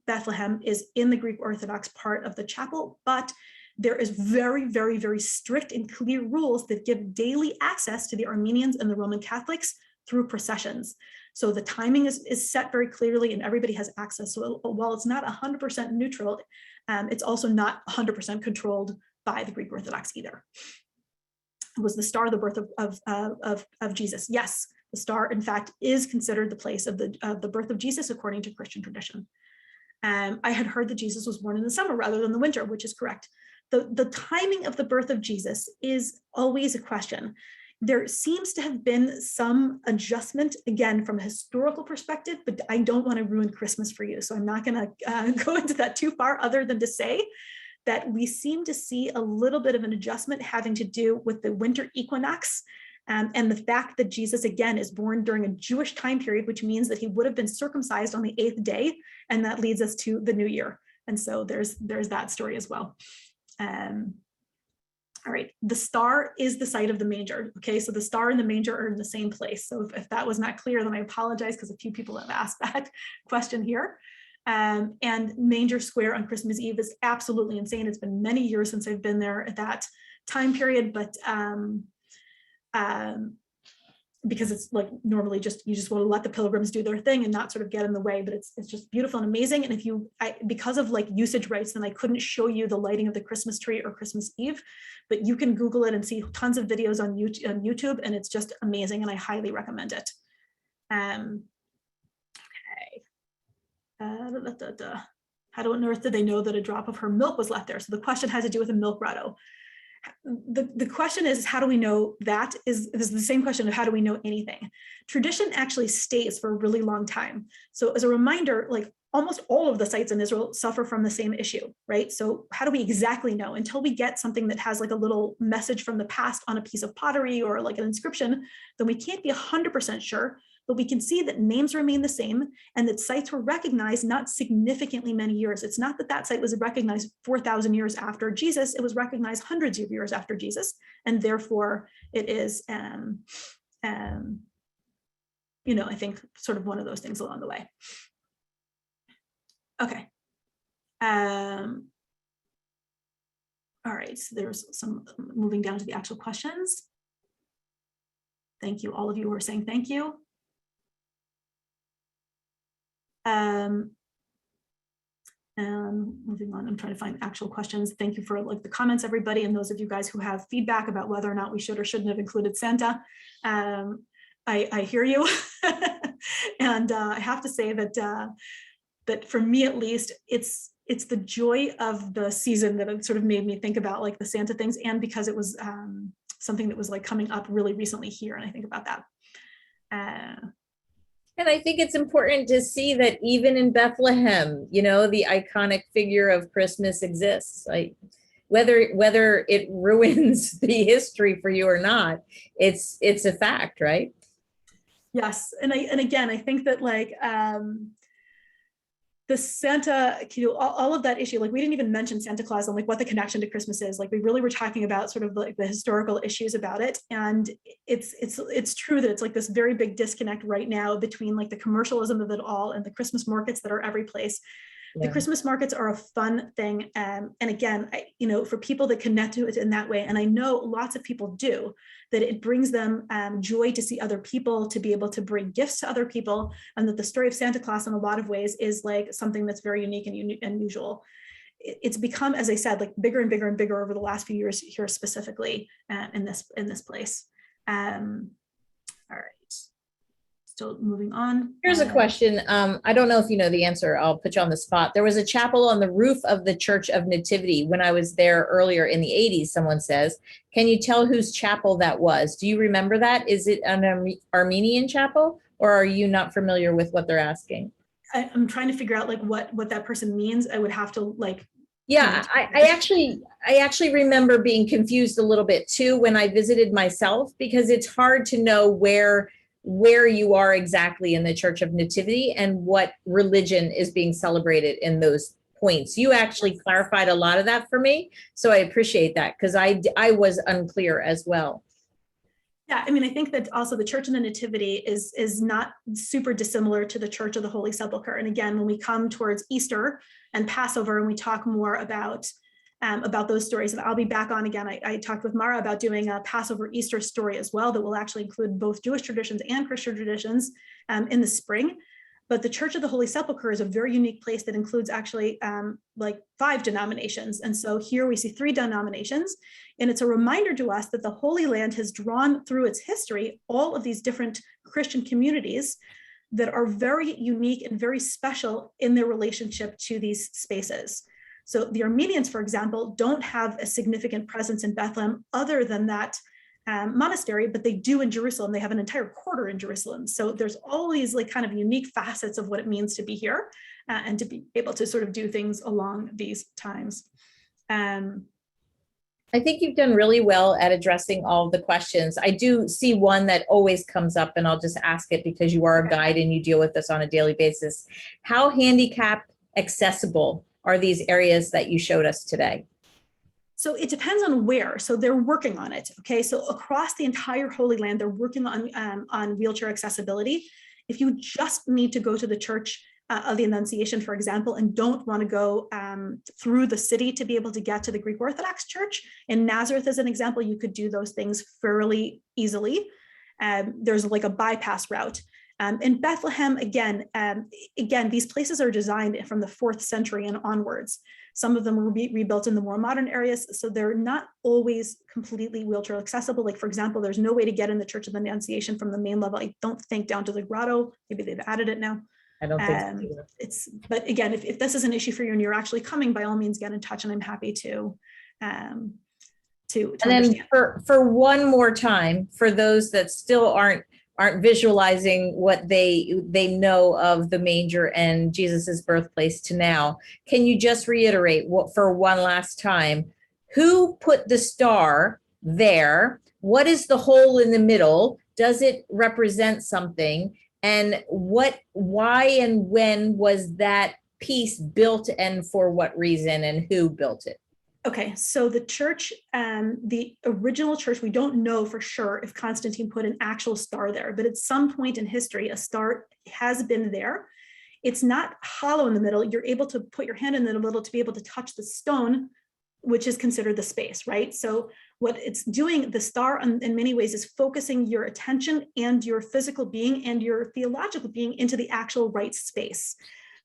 Bethlehem is in the Greek Orthodox part of the chapel, but there is very, very, very strict and clear rules that give daily access to the Armenians and the Roman Catholics through processions. So the timing is set very clearly and everybody has access. So while it's not 100% neutral, it's also not 100% controlled by the Greek Orthodox either. Was the star the birth of Jesus? Yes, the star, in fact, is considered the place of the birth of Jesus according to Christian tradition. I had heard that Jesus was born in the summer rather than the winter, which is correct. The timing of the birth of Jesus is always a question. There seems to have been some adjustment, again, from a historical perspective, but I don't want to ruin Christmas for you. So I'm not going to go into that too far, other than to say that we seem to see a little bit of an adjustment having to do with the winter equinox and the fact that Jesus, again, is born during a Jewish time period, which means that he would have been circumcised on the 8th day, and that leads us to the new year. And so there's that story as well. All right, the star is the site of the manger. Okay, so the star and the manger are in the same place. So if that was not clear, then I apologize, because a few people have asked that question here. And Manger Square on Christmas Eve is absolutely insane. It's been many years since I've been there at that time period, but because it's like normally you just want to let the pilgrims do their thing and not sort of get in the way, but it's just beautiful and amazing. And because of like usage rights, then I couldn't show you the lighting of the Christmas tree or Christmas Eve, but you can Google it and see tons of videos on YouTube, and it's just amazing, and I highly recommend it. Okay. How on earth did they know that a drop of her milk was left there? So the question has to do with a milk grotto. The question is, how do we know that? Is the same question of how do we know anything? Tradition actually stays for a really long time. So as a reminder, like almost all of the sites in Israel suffer from the same issue, right? So how do we exactly know? Until we get something that has like a little message from the past on a piece of pottery or like an inscription, then we can't be 100% sure, but we can see that names remain the same and that sites were recognized not significantly many years. It's not that site was recognized 4,000 years after Jesus, it was recognized hundreds of years after Jesus. And therefore it is, I think sort of one of those things along the way. Okay. All right, so there's some moving down to the actual questions. Thank you, all of you who are saying thank you. Moving on, I'm trying to find actual questions. Thank you for like the comments, everybody, and those of you guys who have feedback about whether or not we should or shouldn't have included Santa. I hear you, and I have to say that that for me at least, it's the joy of the season that it sort of made me think about like the Santa things, and because it was something that was like coming up really recently here, and I think about that. And I think it's important to see that even in Bethlehem, the iconic figure of Christmas exists. Like whether it ruins the history for you or not, it's a fact, right? Yes, and again, I think that like the Santa, all of that issue, like we didn't even mention Santa Claus and like what the connection to Christmas is. Like we really were talking about sort of like the historical issues about it. And it's true that it's like this very big disconnect right now between like the commercialism of it all and the Christmas markets that are every place. Yeah. The Christmas markets are a fun thing. And again, for people that connect to it in that way, and I know lots of people do, that it brings them joy to see other people, to be able to bring gifts to other people, and that the story of Santa Claus in a lot of ways is like something that's very unique and unusual. It's become, as I said, like bigger and bigger and bigger over the last few years here specifically in this place. All right. Still moving on. Here's a question. I don't know if you know the answer. I'll put you on the spot. There was a chapel on the roof of the Church of Nativity when I was there earlier in the 80s, someone says. Can you tell whose chapel that was? Do you remember that? Is it an Armenian chapel, or are you not familiar with what they're asking? I'm trying to figure out like what that person means. I would have to like. Yeah, I actually remember being confused a little bit too when I visited myself, because it's hard to know where you are exactly in the Church of Nativity and what religion is being celebrated in those points. You actually clarified a lot of that for me, so I appreciate that, because I was unclear as well. Yeah, I mean, I think that also the Church of the Nativity is not super dissimilar to the Church of the Holy Sepulchre. And again, when we come towards Easter and Passover and we talk more about those stories, and I'll be back on again. I talked with Mara about doing a Passover Easter story as well that will actually include both Jewish traditions and Christian traditions in the spring. But the Church of the Holy Sepulchre is a very unique place that includes actually like 5 denominations. And so here we see 3 denominations. And it's a reminder to us that the Holy Land has drawn through its history all of these different Christian communities that are very unique and very special in their relationship to these spaces. So the Armenians, for example, don't have a significant presence in Bethlehem other than that monastery, but they do in Jerusalem. They have an entire quarter in Jerusalem. So there's all these like kind of unique facets of what it means to be here and to be able to sort of do things along these times. I think you've done really well at addressing all of the questions. I do see one that always comes up, and I'll just ask it because you are a guide and you deal with this on a daily basis. How handicap accessible are these areas that you showed us today? So it depends on where. So they're working on it. Okay, so across the entire Holy Land, they're working on wheelchair accessibility. If you just need to go to the church of the Annunciation, for example, and don't want to go through the city to be able to get to the Greek Orthodox Church. In Nazareth, as an example, you could do those things fairly easily. There's like a bypass route. In Bethlehem, again, these places are designed from the 4th century and onwards. Some of them were rebuilt in the more modern areas, so they're not always completely wheelchair accessible. Like, for example, there's no way to get in the Church of Annunciation from the main level, I don't think, down to the grotto. Maybe they've added it now. I don't think so. But again, if this is an issue for you and you're actually coming, by all means, get in touch, and I'm happy to and then for one more time, for those that still aren't visualizing what they know of the manger and Jesus's birthplace to now, can you just reiterate what, for one last time, who put the star there? What is the hole in the middle? Does it represent something? And why and when was that piece built, and for what reason, and who built it? Okay, so the church, the original church, we don't know for sure if Constantine put an actual star there, but at some point in history, a star has been there. It's not hollow in the middle. You're able to put your hand in the middle to be able to touch the stone, which is considered the space, right? So what it's doing, the star in many ways is focusing your attention and your physical being and your theological being into the actual right space.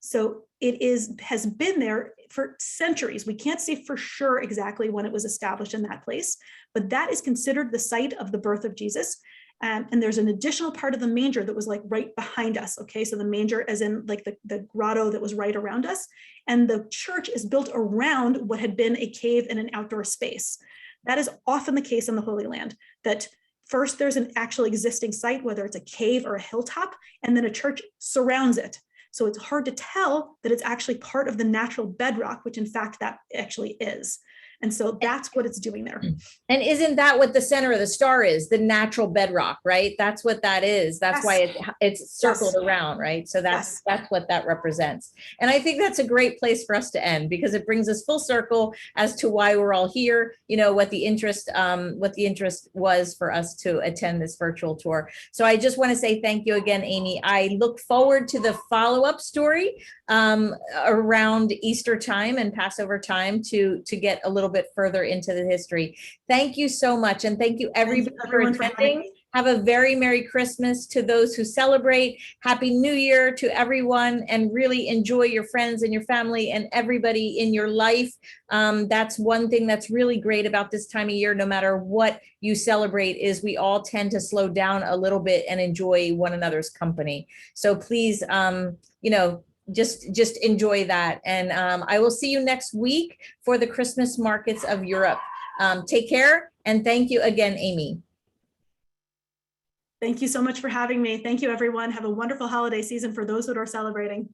So it has been there for centuries. We can't say for sure exactly when it was established in that place, but that is considered the site of the birth of Jesus. And there's an additional part of the manger that was like right behind us. Okay, so the manger as in like the grotto that was right around us. And the church is built around what had been a cave and an outdoor space. That is often the case in the Holy Land, that first there's an actual existing site, whether it's a cave or a hilltop, and then a church surrounds it. So it's hard to tell that it's actually part of the natural bedrock, which in fact that actually is. And so that's what it's doing there. And isn't that what the center of the star is? The natural bedrock, right? That's what that is. That's why it's circled around, right? So that's what that represents. And I think that's a great place for us to end, because it brings us full circle as to why we're all here, you know, what the interest was for us to attend this virtual tour. So I just want to say thank you again, Amy. I look forward to the follow-up story around Easter time and Passover time to get a little bit further into the history. Thank you so much. And thank you everybody for attending. Have a very Merry Christmas to those who celebrate. Happy New Year to everyone, and really enjoy your friends and your family and everybody in your life. That's one thing that's really great about this time of year, no matter what you celebrate, is we all tend to slow down a little bit and enjoy one another's company. So please, you know, just enjoy that. And I will see you next week for the Christmas markets of Europe. Take care, and thank you again, Amy. Thank you so much for having me. Thank you, everyone. Have a wonderful holiday season for those that are celebrating.